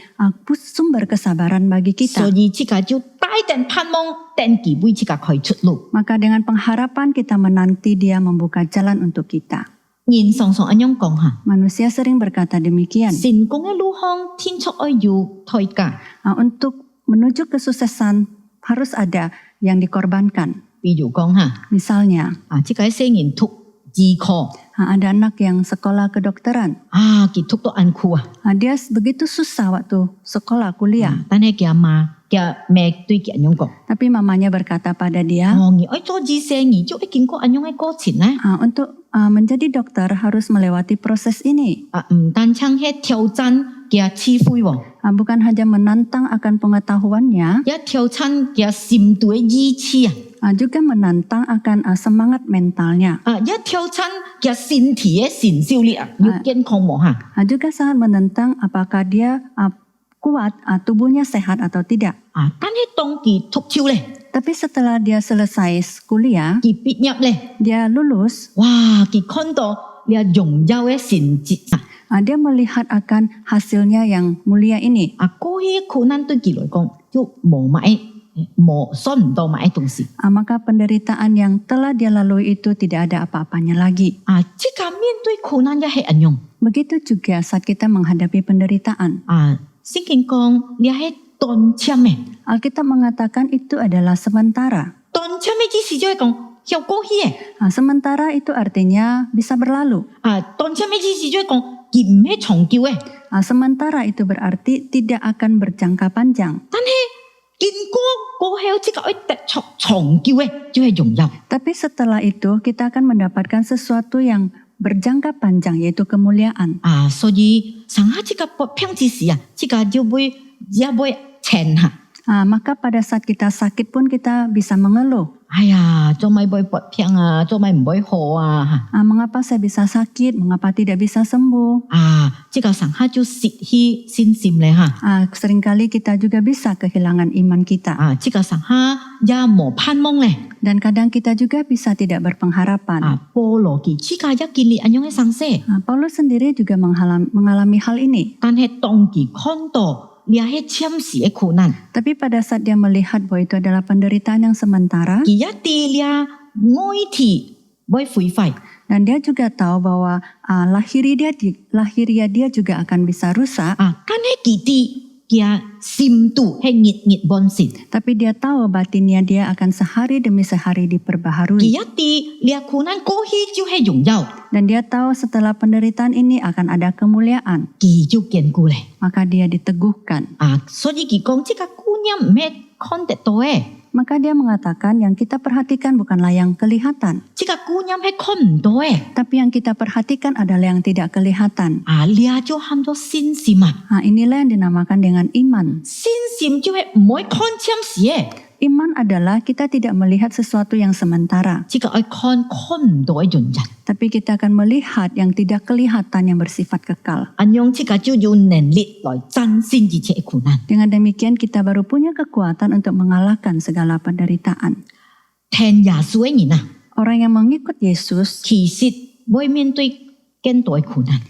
sumber kesabaran bagi 所 kita. 以這個就帶定盼望，等佢為這個開出路。 Maka dengan pengharapan kita menanti dia membuka jalan untuk kita. 人常常咁樣講下， Manusia sering berkata demikian. 成功嘅路向天出愛有代價， Untuk menuju kesuksesan harus ada yang dikorbankan. 比如講下， Misalnya, 這個細人讀醫科， ada anak yang sekolah kedokteran. 佢讀到眼苦啊， Dia begitu susah waktu sekolah kuliah. 但係佢阿媽對佢咁樣講， Tapi mamanya berkata pada dia, 你愛做醫生，你就會經過咁樣嘅過程咧。 untuk menjadi dokter harus melewati proses ini. 唔單止係挑戰佢智慧喎， Bukan hanya menantang akan pengetahuannya, 也挑戰佢心度嘅意志啊， juga menantang akan semangat mentalnya. 也挑戰佢身體嘅承受力啊，要健康冇嚇。 Juga sangat menentang apakah dia kuat, tubuhnya sehat atau tidak. 但係當佢讀書咧， Tapi setelah dia selesai kuliah, 佢畢業咧， dia lulus, 哇！佢看到你榮耀嘅成績啊， dia melihat akan hasilnya yang mulia ini. 過去困難對佢來講，就冇算唔到買東西。 Maka penderitaan yang telah dia lalui itu tidak ada apa-apanya lagi. 這個面對困難也係一樣。 Begitu juga saat kita menghadapi penderitaan. 聖經講你係短暫嘅， Alkitab mengatakan itu adalah sementara. 短暫嘅意思就係講要過去嘅。 Sementara itu artinya bisa berlalu. 短暫嘅意思就係講佢唔係長久嘅， Sementara itu berarti tidak akan berjangka panjang. 但係經過後，這個會得出長久嘅，就係榮耀。 Tapi setelah itu kita akan mendapatkan sesuatu yang berjangka panjang yaitu kemuliaan. 所以上下這個不平之時這個就會也會沉下。 Maka pada saat kita sakit pun kita bisa mengeluh. 哎呀，做咪會不平啊，做咪唔會好啊。 Mengapa saya bisa sakit? Mengapa tidak bisa sembuh? 這個上下就失去信心咧嚇。 Seringkali kita juga bisa kehilangan iman kita. 這個上下也冇盼望咧。 Dan kadang kita juga bisa tidak berpengharapan. 保羅佢這個也經歷咁樣嘅生死， Paulus sendiri juga mengalami hal ini. 但係當佢看到你係暫時嘅苦難， Tapi pada saat dia melihat bahwa itu adalah penderitaan yang sementara, 佢一啲咧愛體會毀壞。 dan dia juga tahu bahwa lahiriah dia juga akan bisa rusak. 但係佢啲嘅心度係日日變善。 Tapi dia tahu batinnya dia akan sehari demi sehari diperbaharui. 佢一啲咧苦難過去就係榮耀， Dan dia tahu setelah penderitaan ini akan ada kemuliaan. 佢就堅固咧。 Maka dia diteguhkan. 所以佢講，這個姑娘唔係看得到嘅， Maka dia mengatakan yang kita perhatikan bukanlah yang kelihatan. 這個姑娘係看唔到嘅。 Tapi yang kita perhatikan adalah yang tidak kelihatan. 你就喊咗信心啊！ Inilah yang dinamakan dengan iman. 信心就係唔可以看暫時嘅， Iman adalah kita tidak melihat sesuatu yang sementara. 這個係看唔到嘅原因。 Tapi kita akan melihat yang tidak kelihatan yang bersifat kekal. 咁樣這個就有能力來戰勝一切嘅苦難。 Dengan demikian kita baru punya kekuatan untuk mengalahkan segala penderitaan. 聽耶穌嘅人啊， Orang yang mengikut Yesus 其實會面對更多嘅苦難。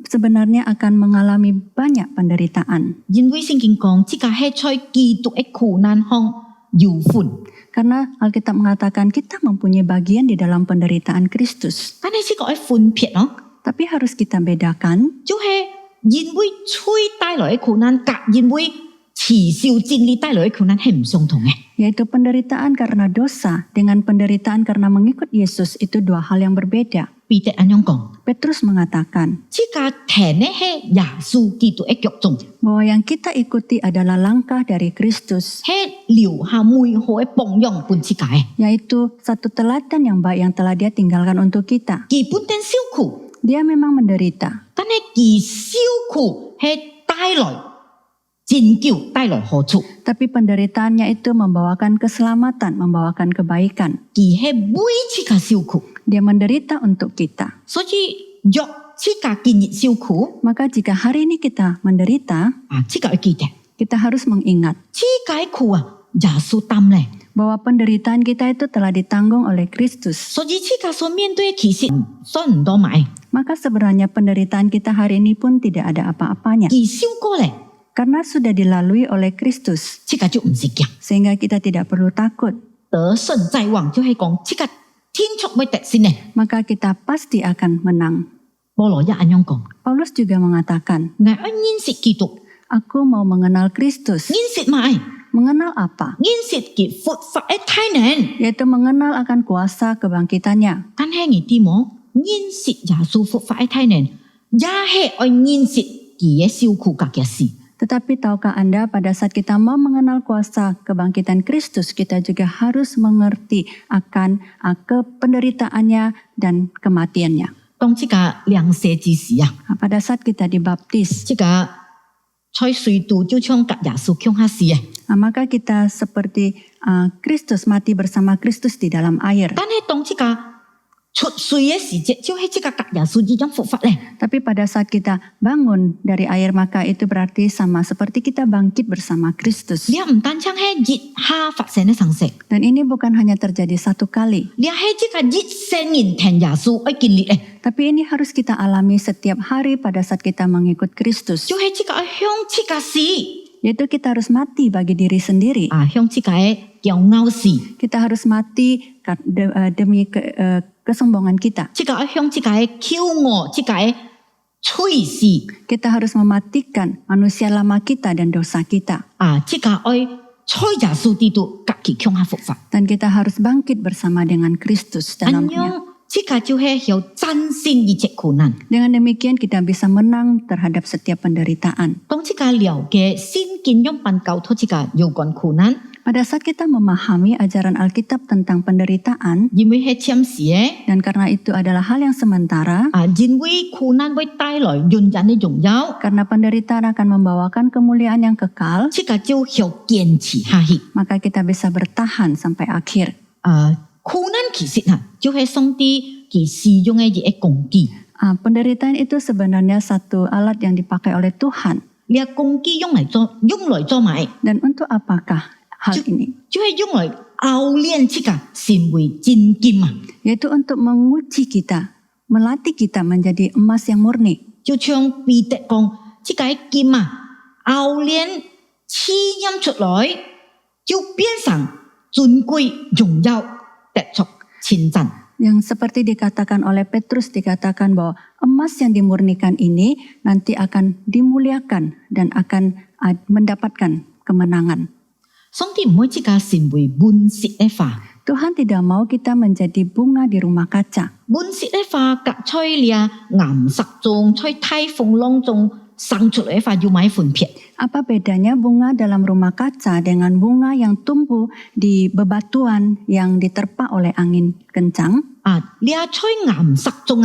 sebenarnya akan mengalami banyak penderitaan. 因為聖經講，這個係在基督嘅苦難中有份。 Karena Alkitab mengatakan kita mempunyai bagian di dalam penderitaan Kristus. 但係這個係分別咯， Tapi harus kita bedakan, 就係因為罪帶來嘅苦難，及因為持守真理帶來嘅苦難係唔相同嘅。 yaitu penderitaan karena dosa dengan penderitaan karena mengikut Yesus itu dua hal yang berbeda. 彼得咁樣講， Petrus mengatakan 這個聽嘅係耶穌基督嘅腳蹤， bahwa yang kita ikuti adalah langkah dari Kristus, 係留下美好嘅榜樣俾這個嘅。 yaitu satu teladan yang baik yang telah dia tinggalkan untuk kita. 佢本身受苦， Dia memang menderita, 但係佢受苦係帶來拯救，帶來好處。 tapi penderitaannya itu membawakan keselamatan, membawakan kebaikan. 佢係為這個受苦， Dia menderita untuk kita. 所以若這個今日受苦， Maka jika hari ini kita menderita, 這個要記得， kita harus mengingat 這個苦耶穌擔咧。 bahwa penderitaan kita itu telah ditanggung oleh Kristus. 所以這個所面對嘅其實算唔多買， Maka sebenarnya penderitaan kita hari ini pun tidak ada apa-apanya. 佢受過咧， Karena sudah dilalui oleh Kristus, 這個就唔是驚。 sehingga kita tidak perlu takut. 得勝在望就係講，這個天出會得勝咧。 Maka kita pasti akan menang. 保羅一咁樣講， Paulus juga mengatakan, 我要認識基督， aku mau mengenal Kristus. 認識乜？ Mengenal apa? 認識佢復活嘅體能。 Yaitu mengenal akan kuasa kebangkitannya. 但係你啲冇認識耶穌復活嘅體能，也係要認識佢嘅受苦嘅事。 Tetapi tahukah Anda pada saat kita mau mengenal kuasa kebangkitan Kristus, kita juga harus mengerti akan kependeritaannya dan kematiannya. 當這個兩世之時啊， Pada saat kita dibaptis, 這個在水道就像กับ耶穌強下事啊。 maka kita seperti Kristus mati bersama Kristus di dalam air. 但係當這個出水嘅時節，就係這個กับ耶穌呢種復活咧。 Tapi pada saat kita bangun dari air, maka itu berarti sama seperti kita bangkit bersama Kristus. 你唔單止係熱下發生嘅常識， Dan ini bukan hanya terjadi satu kali, 你係這個熱生人聽耶穌愛經歷咧， tapi ini harus kita alami setiap hari pada saat kita mengikut Kristus. 就係這個愛向這個死， Yaitu kita harus mati bagi diri sendiri. 向這個嘅驕傲死， Kita harus mati demi kesombongan kita. 這個愛向這個嘅驕傲，這個嘅吹死， Kita harus mematikan manusia lama kita dan dosa kita. 這個愛吹耶穌基督，及其向下復活。 Dan kita harus bangkit bersama dengan Kristus 咁 dalamnya. 樣，這個就係要戰勝一切苦難。 Dengan demikian kita bisa menang terhadap setiap penderitaan. 當這個了解先見用辦教導這個有關苦難， Pada saat kita memahami ajaran Alkitab tentang penderitaan, 因為係暫時嘅。 dan karena itu adalah hal yang sementara, 因為苦難會帶來永遠嘅榮耀， karena penderitaan akan membawakan kemuliaan yang kekal, 這個就要堅持下去。 maka kita bisa bertahan sampai akhir. 苦難其實就係上帝佢使用嘅一個工具， Penderitaan itu sebenarnya satu alat yang dipakai oleh Tuhan. 呢個工具用嚟做乜？ Dan untuk apakah hal ini? 就係用嚟熬練這個成為真金啊！ Yaitu untuk menguji kita, melatih kita menjadi emas yang murni. 就像彼得講，這個金熬練試驗出來，就變成尊貴榮耀，得着稱讚。 Yang seperti dikatakan oleh Petrus, dikatakan bahwa emas yang dimurnikan ini nanti akan dimuliakan dan akan mendapatkan kemenangan. 上帝唔會這個成為本色嘅花， Tuhan tidak mau kita menjadi bunga di rumah kaca. 本色嘅花隔在了顏色中，在大風浪中生出來嘅花要買分別。 Apa bedanya bunga dalam rumah kaca dengan bunga yang tumbuh di bebatuan yang diterpa oleh angin kencang? 你在顏色中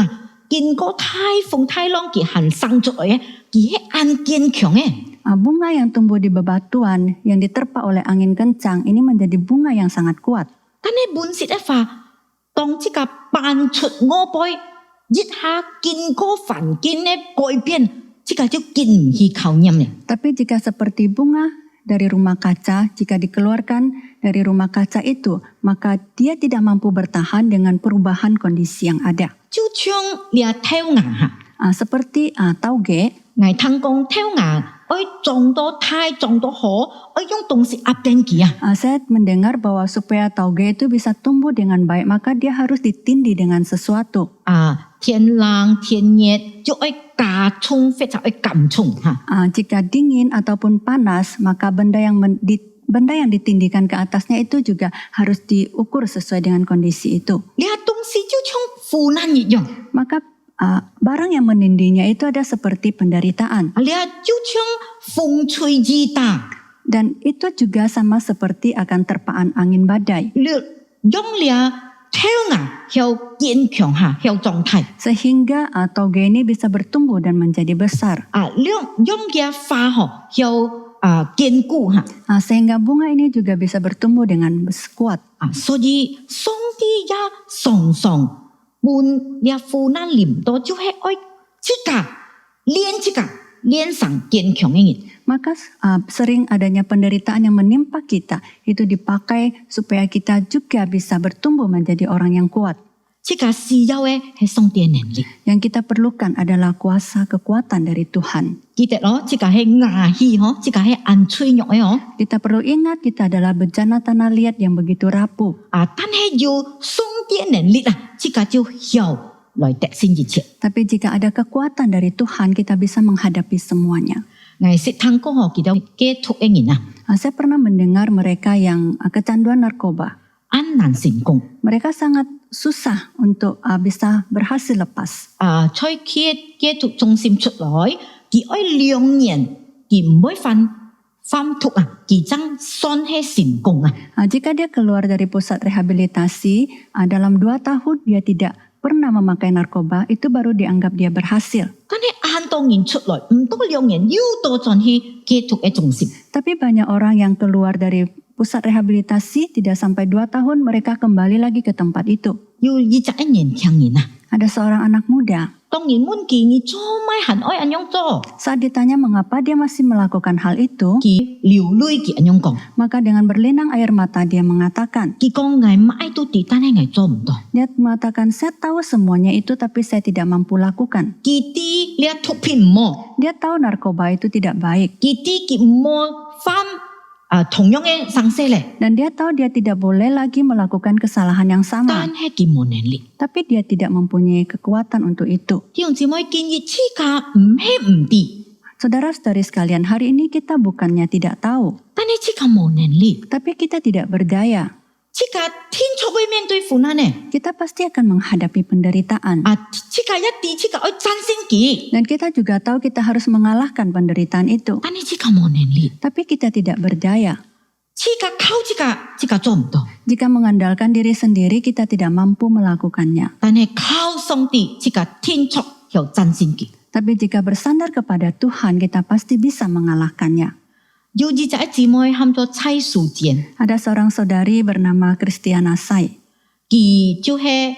經過大風大浪佢行生出來嘅，佢係按堅強嘅。 Bunga yang tumbuh di bebatuan yang diterpa oleh angin kencang ini menjadi bunga yang sangat kuat. 但係本色嘅花，當這個扮出我輩，一下經過環境嘅改變，這個就經唔起考驗嘅。 Tapi jika seperti bunga dari rumah kaca, jika dikeluarkan dari rumah kaca itu, maka dia tidak mampu bertahan dengan perubahan kondisi yang ada. 就像掠跳牙哈， Seperti tauge, 捱通講跳牙，愛撞到太撞到好，愛用東西壓電機啊， saya mendengar bahwa supaya tauge itu bisa tumbuh dengan baik, maka dia harus ditindih dengan sesuatu. 天冷天熱就愛加重非常愛減重哈， Jika dingin ataupun panas, maka benda yang ditindihkan ke atasnya itu juga harus diukur sesuai dengan kondisi itu. 掠東西就像苦難一樣， Maka barang yang menindihnya itu ada seperti penderitaan. 掠就像風吹雨打， Dan itu juga sama seperti akan terpaan angin badai. 掠用掠跳牙要堅強哈，要狀態， Sehingga tauge ini bisa bertumbuh dan menjadi besar. 用嘅花嗬要堅固哈。 Sehingga bunga ini juga bisa bertumbuh dengan kuat. 所以上帝也常常滿列苦難臨到，就係愛這個練上堅強嘅人。 Maka sering adanya penderitaan yang menimpa kita itu dipakai supaya kita juga bisa bertumbuh menjadi orang yang kuat. 這個需要嘅係上帝嘅能力。 Yang kita perlukan adalah kuasa kekuatan dari Tuhan. 記得咯，這個係牙氣嗬，這個係硬脆肉嘅嗬。 Kita perlu ingat kita adalah bejana tanah liat yang begitu rapuh. 但係要上帝嘅能力啊，這個就要來得勝一切。 Tapi jika ada kekuatan dari Tuhan, kita bisa menghadapi semuanya. 我識聽過嗬，見到基督嘅人啊， Saya pernah mendengar mereka yang kecanduan narkoba. 安難成功。 Mereka sangat susah untuk bisa berhasil lepas. 在基督中心出來，佢愛2年，佢唔會犯毒啊，佢真算係成功啊。 Jika dia keluar dari pusat rehabilitasi, dalam 2 tahun dia tidak pernah memakai narkoba, itu baru dianggap dia berhasil. 但係很多人出來，唔到2年又到進去基督嘅中心。 Tapi banyak orang yang keluar dari pusat rehabilitasi, tidak sampai 2 tahun mereka kembali lagi ke tempat itu. 要21年輕人啊， Ada seorang anak muda, 當然滿建議做咩很愛咁樣做， saat ditanya mengapa dia masih melakukan hal itu, 佢流淚佢咁樣講， maka dengan berlinang air mata dia mengatakan, 佢講我買到啲，但係我做唔到。 dia mengatakan saya tahu semuanya itu tapi saya tidak mampu lakukan. 佢啲你毒品唔好， Dia tahu narkoba itu tidak baik 佢啲佢唔好犯同樣嘅生死咧， dan dia tahu dia tidak boleh lagi melakukan kesalahan yang sama, 但係佢冇能力。 tapi dia tidak mempunyai kekuatan untuk itu. 弟兄姊妹建議自家唔係唔啲， Saudara-saudari sekalian, hari ini kita bukannya tidak tahu, 但係自家冇能力， tapi kita tidak berdaya. 自家天出會面對苦難咧， Kita pasti akan menghadapi penderitaan. 自家一啲自家愛戰勝佢， Dan kita juga tahu kita harus mengalahkan penderitaan itu. 但係自家冇能力， Tapi kita tidak berdaya. 自家靠自家做唔到， Jika mengandalkan diri sendiri, kita tidak mampu melakukannya. 但係靠上帝自家天出要戰勝佢。 Tapi jika bersandar kepada Tuhan, kita pasti bisa mengalahkannya. 有二仔姊妹喊咗猜數戰， Ada seorang saudari bernama Christiana Sai. 佢就係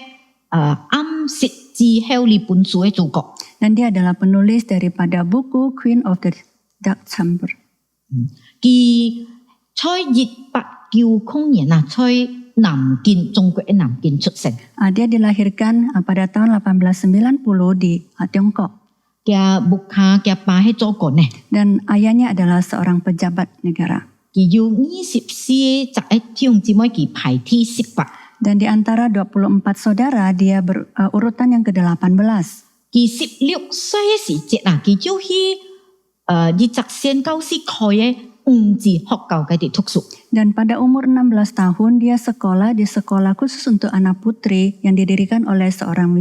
暗色之後呢本書嘅主角。 Dan dia adalah penulis daripada buku Queen of the Dark Chamber. 佢在1890年在南京，中國嘅南京出生。 Dia dilahirkan pada tahun 1890 di Tiongkok. 佢木下佢爸係做官呢， Dan ayahnya adalah seorang pejabat negara. 佢要24就喺弟兄姊妹佢排第18。 Dan di antara 24 saudara, dia berurutan yang ke-18. 佢16歲嘅時節啊，佢就去20先教師開嘅5字學校嘅讀書。 Dan pada umur 16 tahun, dia sekolah di sekolah khusus untuk anak putri yang didirikan oleh seorang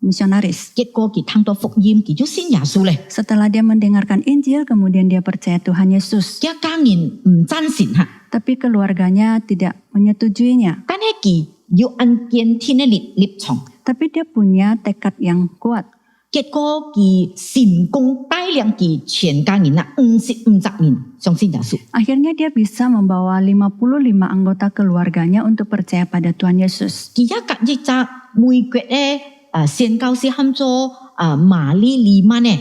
misionaris. 結果佢聽到福音，佢就信耶穌咧。 Setelah dia mendengarkan Injil, kemudian dia percaya Tuhan Yesus. 佢家人唔贊成嚇， Tapi keluarganya tidak menyetujuinya. 但係佢要按堅天嘅立場。 Tapi dia punya tekad yang kuat. 結果佢成功帶領佢全家人啊50人相信耶穌。 Akhirnya dia bisa membawa 55 anggota keluarganya untuk percaya pada Tuhan Yesus. 佢一隔一隻美國嘅宣教師喊做瑪麗利曼咧，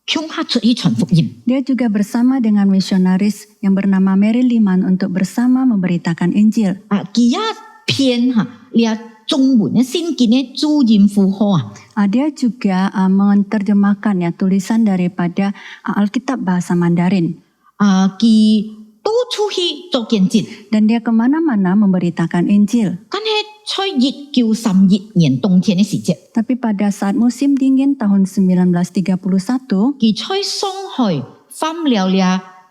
向下出去傳福音。 Dia juga bersama dengan misionaris yang bernama Mary Liman untuk bersama memberitakan Injil. 佢也編你中文嘅聖經嘅主音符號 Dia juga menerjemahkan ya tulisan daripada Alkitab bahasa Mandarin. 佢到處去做見證。 Dan dia kemana-mana memberitakan Injil. 但係在1931年冬天嘅時節， Tapi pada saat musim dingin tahun 1931, 佢在上海犯了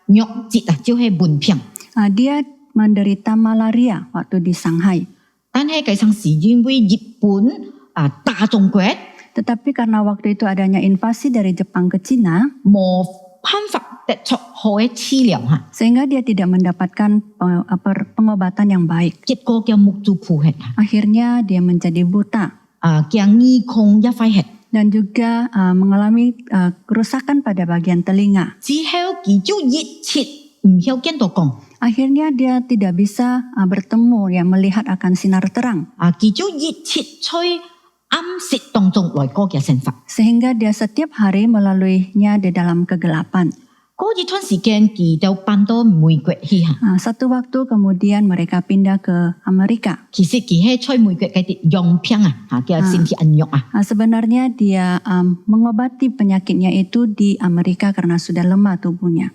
瘧疾就係蚊病。 dia menderita malaria waktu di Shanghai. 但係佢當時因為日本打中國， Tetapi karena waktu itu adanya invasi dari Jepang ke Cina, 冇辦法得出好嘅治療 sehingga dia tidak mendapatkan pengobatan yang baik. 結果叫目睭破血 Akhirnya dia menjadi buta 叫耳孔一塊血。 dan juga mengalami kerusakan pada bagian telinga. 之後佢就熱切唔曉見到光， Akhirnya dia tidak bisa bertemu, ya melihat akan sinar terang. 佢就熱切在暗室當中來過嘅生活。 Sehingga dia setiap hari melaluinya di dalam kegelapan. 嗰一段時間，佢就搬到美國去嚇。 Satu waktu kemudian mereka pindah ke Amerika. 其實佢係在美國嘅啲養病叫身體安藥 Sebenarnya dia mengobati penyakitnya itu di Amerika karena sudah lemah tubuhnya.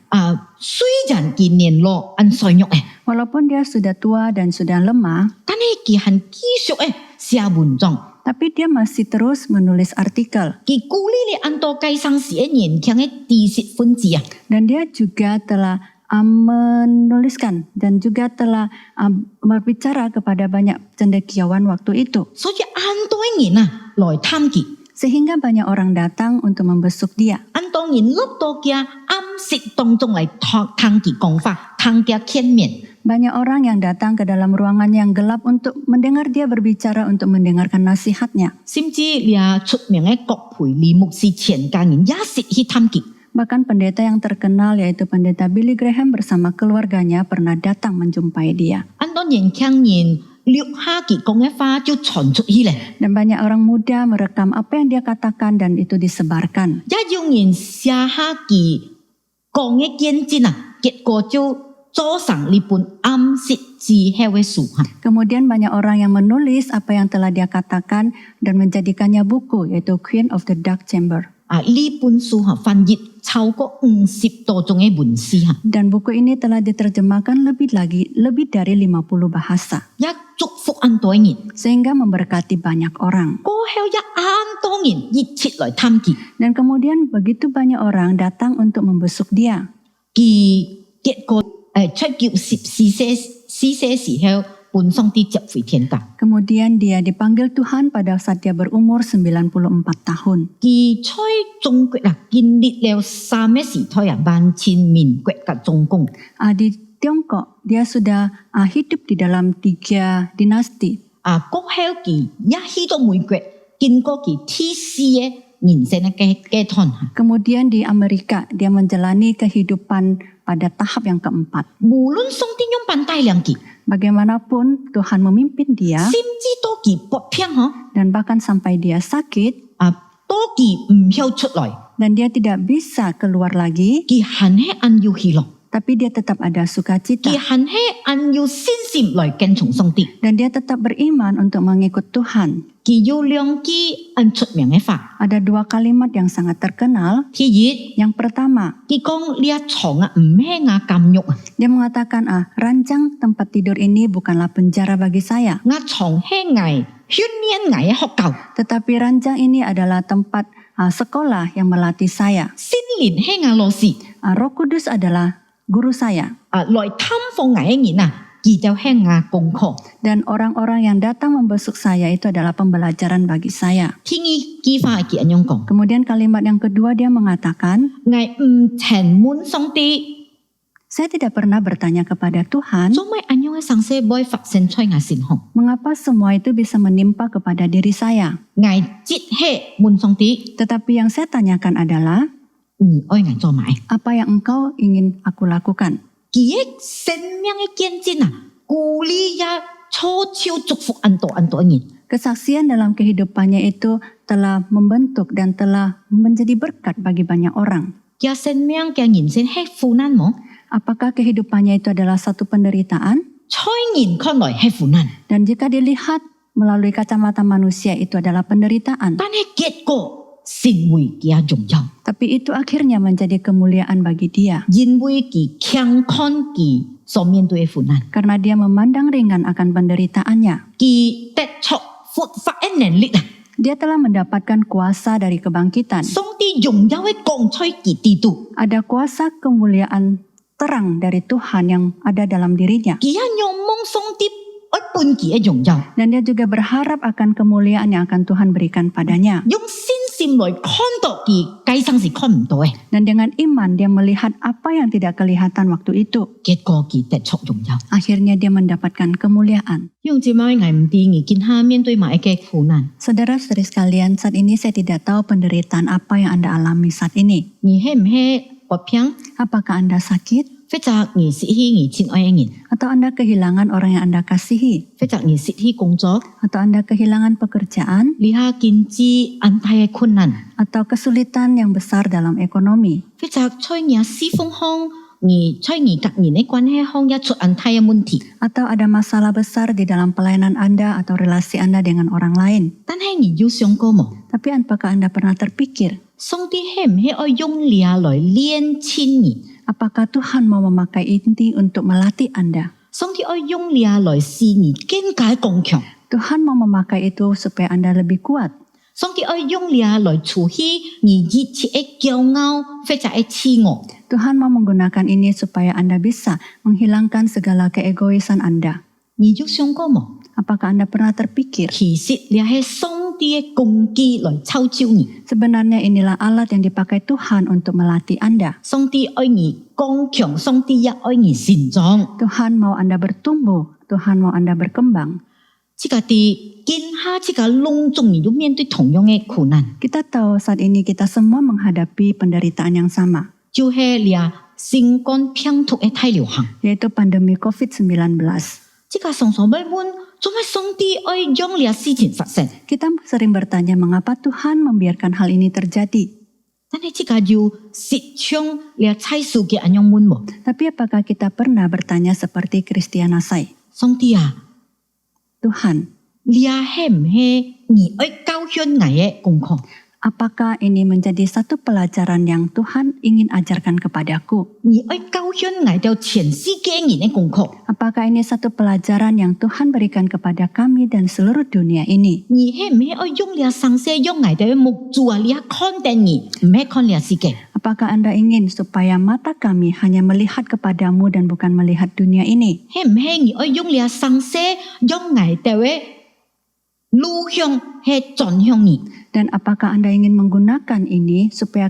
雖然佢年老安衰弱 Walaupun dia sudah tua dan sudah lemah, 但係佢還繼續寫文章。 tapi dia masih terus menulis artikel. 佢鼓勵你按多街上時嘅年輕嘅知識分子 Dan dia juga telah menuliskan dan juga telah berbicara kepada banyak cendekiawan waktu itu. 所以按多人來探佢， Sehingga banyak orang datang untuk membesuk dia. 按多人落到嘅暗室當中嚟探佢講法，探佢見面。 Banyak orang yang datang ke dalam ruangan yang gelap untuk mendengar dia berbicara, untuk mendengarkan nasihatnya. 甚至連出名嘅郭培理牧師全家人也是去探佢。 Bahkan pendeta yang terkenal yaitu pendeta Billy Graham bersama keluarganya pernah datang menjumpai dia. 按多年輕人錄下佢講嘅話就傳出去咧， Dan banyak orang muda merekam apa yang dia katakan dan itu disebarkan. 也有人寫下佢講嘅見證結果就做成呢本暗室之後嘅書 Kemudian banyak orang yang menulis apa yang telah dia katakan dan menjadikannya buku yaitu Queen of the Dark Chamber. 呢本書翻譯超過50多種嘅文字 Dan buku ini telah diterjemahkan lebih dari 50 bahasa. 一祝福按多人， Sehingga memberkati banyak orang. 過後一按多人熱切來探佢， Dan kemudian begitu banyak orang datang untuk membesuk dia. 佢結果出94歲時候，本上帝接回天家。 Kemudian dia dipanggil Tuhan pada saat dia berumur 94 tahun. 佢在中國經歷了三個時代萬千民國嘅中共。 Di Tiongkok, dia sudah hidup di dalam 3 dinasti. 過後佢也去到美國，經過佢T C嘅人生嘅階段。 Kemudian di Amerika, dia menjalani kehidupan pada tahap yang keempat. 無論上帝用辦帶領佢， Bagaimanapun Tuhan memimpin dia 甚至到佢搏病dan bahkan sampai dia sakit 到佢唔曉出來， dan dia tidak bisa keluar lagi, 佢還係按要喜樂， tapi dia tetap ada sukacita 佢還係按要信心來跟從上帝。 dan dia tetap beriman untuk mengikut Tuhan. 佢有兩句很出名嘅話， Ada 2 kalimat yang sangat terkenal. 第一， Yang pertama, 佢講呢一床唔係監獄， dia mengatakan, ranjang tempat tidur ini bukanlah penjara bagi saya, 床係藝訓練藝嘅學校， tetapi ranjang ini adalah tempat sekolah yang melatih saya. 聖靈係藝老師， Roh Kudus adalah guru saya. 來探訪藝嘅人佢就係藝功課。 Dan orang-orang yang datang membesuk saya itu adalah pembelajaran bagi saya. 天意記法係咁樣講， Kemudian kalimat yang kedua dia mengatakan, 藝唔曾滿上帝， saya tidak pernah bertanya kepada Tuhan, 做咩咁樣嘅生死會發生在藝身上？ mengapa semua itu bisa menimpa kepada diri saya. 藝即係滿上帝， Tetapi yang saya tanyakan adalah, 你愛藝做咩？ apa yang engkau ingin aku lakukan? 佢嘅生命嘅見證鼓勵呀，初超祝福很多人。 Kesaksian dalam kehidupannya itu telah membentuk dan telah menjadi berkat bagi banyak orang. 嘅生命嘅人生係苦難麼？ Apakah kehidupannya itu adalah satu penderitaan? 在人看來係苦難， Dan jika dilihat melalui kacamata manusia itu adalah penderitaan. 但係結果成為佢嘅榮耀， Tapi itu akhirnya menjadi kemuliaan bagi dia. 因為佢強看佢所面對嘅苦難， Karena dia memandang ringan akan penderitaannya. 佢得出復活嘅能力啊！ Dia telah mendapatkan kuasa dari kebangkitan. 上帝榮耀嘅光在佢地度， Ada kuasa kemuliaan terang dari Tuhan yang ada dalam dirinya. 佢係仰望上帝愛本佢嘅榮耀， Dan dia juga berharap akan kemuliaan yang akan Tuhan berikan padanya. 用信心來看到佢街上是看唔到嘅， Dan dengan iman dia melihat apa yang tidak kelihatan waktu itu. 結果佢得出榮耀。 Akhirnya dia mendapatkan kemuliaan. 用姊妹捱唔掂，而見下面對埋嘅苦難， Saudara-saudari sekalian, saat ini saya tidak tahu penderitaan apa yang Anda alami saat ini. 而係唔係疾病， Apakah Anda sakit? 或者而失去而親愛嘅人， Atau Anda kehilangan orang yang Anda kasihi? 或者而失去工作， Atau Anda kehilangan pekerjaan? 你下經濟安泰嘅困難， Atau kesulitan yang besar dalam ekonomi? 或者在而侍奉上，而在而隔人嘅關係上一出安泰嘅問題， Atau ada masalah besar di dalam pelayanan Anda atau relasi Anda dengan orang lain? 但係而要想過冇， Tapi apakah Anda pernah terpikir, 上帝係唔係愛用你來練親你？ apakah Tuhan mau memakai ini untuk melatih Anda? 上帝愛用你來使你更加剛強， Tuhan mau memakai itu supaya Anda lebih kuat. 上帝愛用你來除去你以前嘅驕傲或者係自我。 Tuhan mau menggunakan ini supaya Anda bisa menghilangkan segala keegoisan Anda. 你有想過冇？ Apakah Anda pernah terpikir, 其實你係上帝嘅工具來操照你， sebenarnya inilah alat yang dipakai Tuhan untuk melatih Anda. 上帝愛你剛強，上帝也愛你成長。 Tuhan mau Anda bertumbuh, Tuhan mau Anda berkembang. 這個啲見下這個隆重，你要面對同樣嘅苦難， Kita tahu saat ini kita semua menghadapi penderitaan yang sama, 就係你新冠病毒嘅大流行。 yaitu pandemi COVID-19. 這個常常會問，做咩上帝愛讓呢個事情發生？ Kita sering bertanya mengapa Tuhan membiarkan hal ini terjadi. 但係這個要實像你猜數嘅一樣問喎， Tapi apakah kita pernah bertanya seperti Christiana Sai? 上帝啊， Tuhan, 你係唔係你愛教訓我嘅功課？ apakah ini menjadi satu pelajaran yang Tuhan ingin ajarkan kepadaku? 你愛教訓我到全世界人嘅功課？ Apakah ini satu pelajaran yang Tuhan berikan kepada kami dan seluruh dunia ini? 你係唔係愛用你嘅生死用我哋嘅目珠啊？你看定你，唔係看你嘅世界。 Apakah Anda ingin supaya mata kami hanya melihat kepadamu dan bukan melihat dunia ini? 係唔係你愛用你嘅生死用我哋嘅路向係轉向你？ Dan apakah Anda ingin menggunakan ini supaya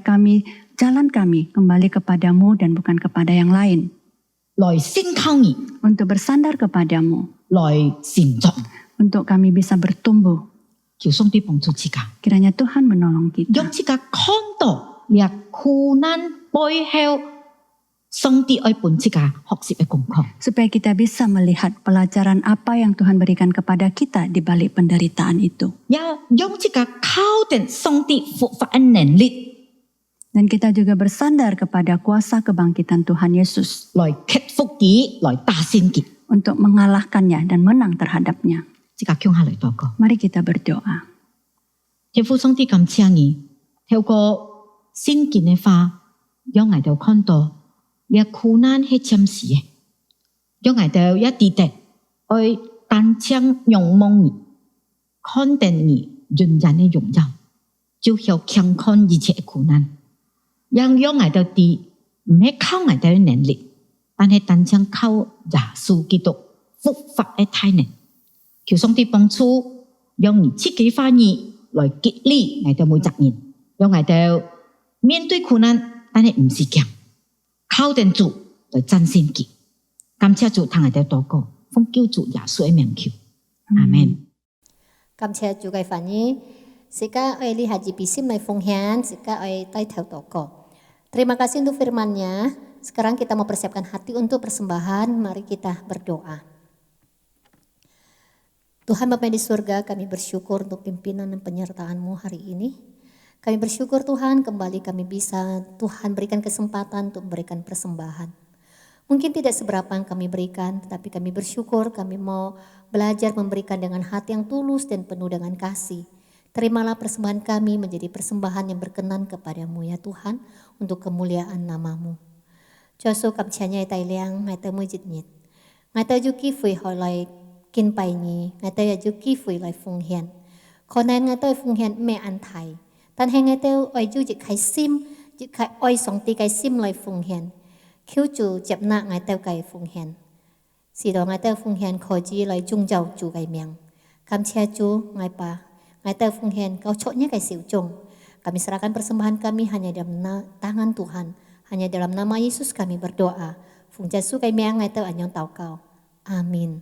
jalan kami kembali kepadamu dan bukan kepada yang lain? 來信靠你， Untuk bersandar kepadamu, 來成長。 untuk kami bisa bertumbuh. 求上帝幫助自家， Kiranya Tuhan menolong 讓 kita. 自家看到你苦難背後，上帝愛本自家學習嘅功課。 Supaya kita bisa melihat pelajaran apa yang Tuhan berikan kepada kita di balik penderitaan itu. 也讓自家靠定上帝復活嘅能力， Dan kita juga bersandar kepada kuasa kebangkitan Tuhan Yesus 來克服佢，來打勝佢。 untuk mengalahkannya dan menang terhadapnya. 自家向下來禱告。 Mari kita berdoa. 天父上帝感謝你，透過聖經嘅話，讓我哋看到你苦難係暫時嘅，讓我哋一啲啲愛單槍仰望你，看定你仍然嘅榮耀，就要強看一切嘅苦難，讓我哋啲唔係靠我哋嘅能力，但係單槍靠耶穌基督復活嘅大能。求上帝幫助，讓你自己發言來激勵我哋每一人，讓我哋面對苦難，但係唔是強，靠定主來戰勝佢。感謝主，聽我哋禱告，奉救主耶穌嘅名求，阿門。 Cảm謝主嘅反應，Sika ay lihat GPC may funghian, Sika ay tay toko. Terima kasih untuk firman-Nya. Sekarang kita mau persiapkan hati untuk persembahan. Mari kita berdoa. Tuhan Bapa di surga, kami bersyukur untuk pimpinan dan penyertaan-Mu hari ini. Kami bersyukur Tuhan, kembali kami bisa Tuhan berikan kesempatan untuk memberikan persembahan. Mungkin tidak seberapa yang kami berikan, tetapi kami bersyukur kami mau belajar memberikan dengan hati yang tulus dan penuh dengan kasih. Terimalah persembahan kami menjadi persembahan yang berkenan kepada-Mu ya Tuhan, untuk kemuliaan nama-Mu. Cho số cảm cha nhai tài liang, ngài ta mui dịch nhịt. Ngài ta du ký phùi hỏi lại kinh bài nhì, ngài ta du ký phùi lại phùng hiền. Khó nên ngài ta phùng hiền mẹ ăn thải. Tan hay ngài ta oi du dịch khai sim, dịch khai oi song ti khai sim lại phùng hiền. Khiếu chủ chẹp nạ ngài ta khai phùng hiền. Xì đó ngài ta phùng hiền khó chi lại chung giàu chủ khai miệng. Cảm cha chú, ngài pa, ngài ta phùng hiền kau coknya khai siu chung. Kami serahkan persembahan kami hanya dalam tangan Tuhan. Hanya dalam nama Yesus kami berdoa. Phùng cha su kay miang ngay tao anyong tao kao. Amin.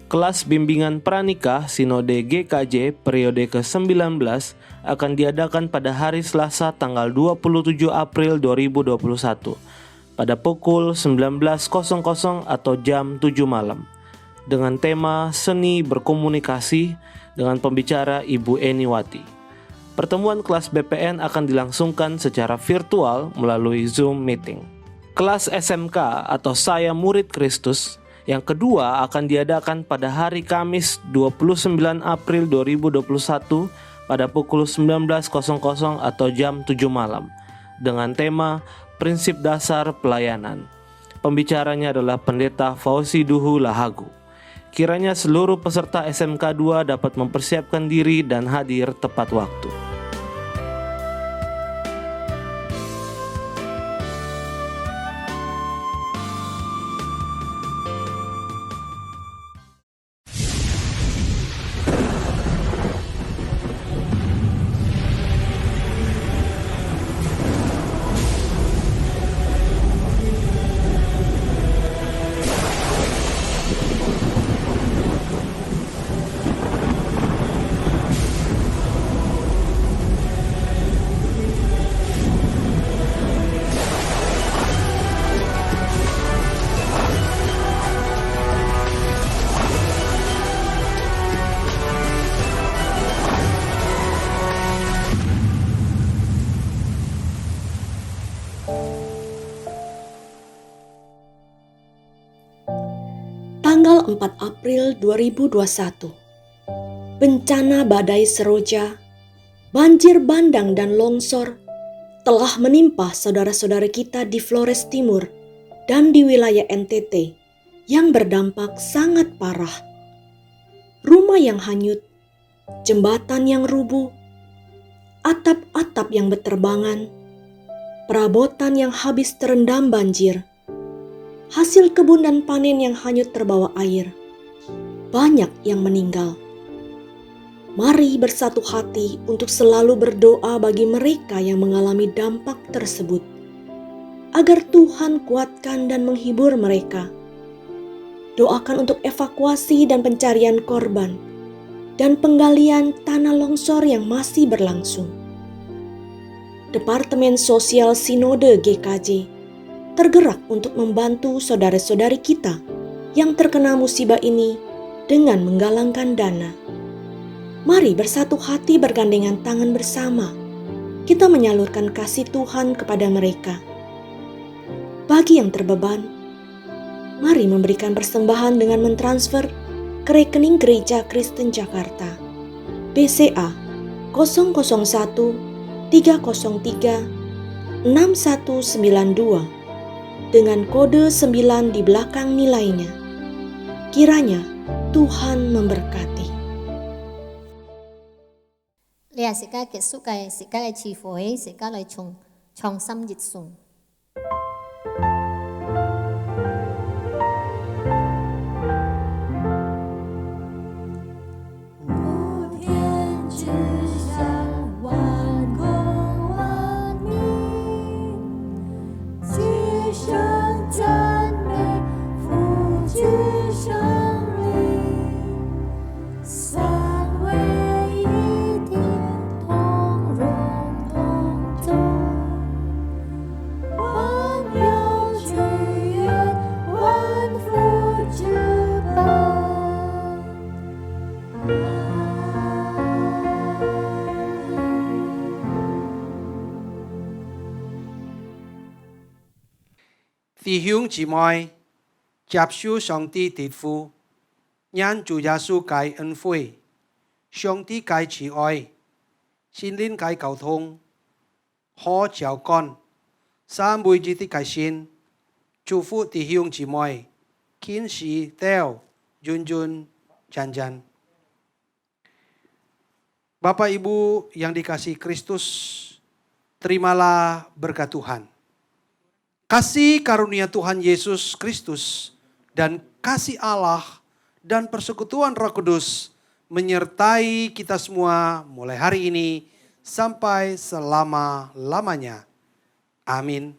Kelas bimbingan pranikah Sinode GKJ periode ke-19 akan diadakan pada hari Selasa tanggal 27 April 2021 pada pukul 19.00 atau jam 7 malam dengan tema Seni Berkomunikasi dengan pembicara Ibu Eni Wati. Pertemuan kelas BPN akan dilangsungkan secara virtual melalui Zoom meeting. Kelas SMK atau Saya Murid Kristus yang kedua akan diadakan pada hari Kamis 29 April 2021 pada pukul 19.00 atau jam 7 malam dengan tema Prinsip Dasar Pelayanan. Pembicaranya adalah Pendeta Fauzi Duhu Lahagu. Kiranya seluruh peserta SMK 2 dapat mempersiapkan diri dan hadir tepat waktu. Tanggal 4 April 2021, bencana badai seroja, banjir bandang dan longsor telah menimpa saudara-saudara kita di Flores Timur dan di wilayah NTT yang berdampak sangat parah. Rumah yang hanyut, jembatan yang rubuh, atap-atap yang berterbangan, perabotan yang habis terendam banjir, hasil kebun dan panen yang hanyut terbawa air. Banyak yang meninggal. Mari bersatu hati untuk selalu berdoa bagi mereka yang mengalami dampak tersebut, agar Tuhan kuatkan dan menghibur mereka. Doakan untuk evakuasi dan pencarian korban, dan penggalian tanah longsor yang masih berlangsung. Departemen Sosial Sinode GKJ tergerak untuk membantu saudara-saudari kita yang terkena musibah ini dengan menggalangkan dana. Mari bersatu hati bergandengan tangan bersama, kita menyalurkan kasih Tuhan kepada mereka. Bagi yang terbeban, mari memberikan persembahan dengan mentransfer ke rekening Gereja Kristen Jakarta, BCA 001 303 6192 dengan kode 9 di belakang nilainya. Kiranya Tuhan memberkati. Lea sika ke sukai sika lai chi foi sika lai chong sam jit sung.弟兄姊妹，接受上帝的福，因主耶穌嘅恩惠，上帝嘅慈愛，心靈嘅溝通，可照幹，三每日的嘅心，祝福弟兄姊妹，堅持到潤潤jangan jangan. Bapak Ibu yang dikasihi Kristus, terimalah berkat Tuhan. Kasih karunia Tuhan Yesus Kristus dan kasih Allah dan persekutuan Roh Kudus menyertai kita semua mulai hari ini sampai selama-lamanya. Amin.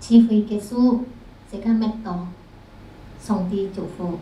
机会结束，时间没到，上帝祝福。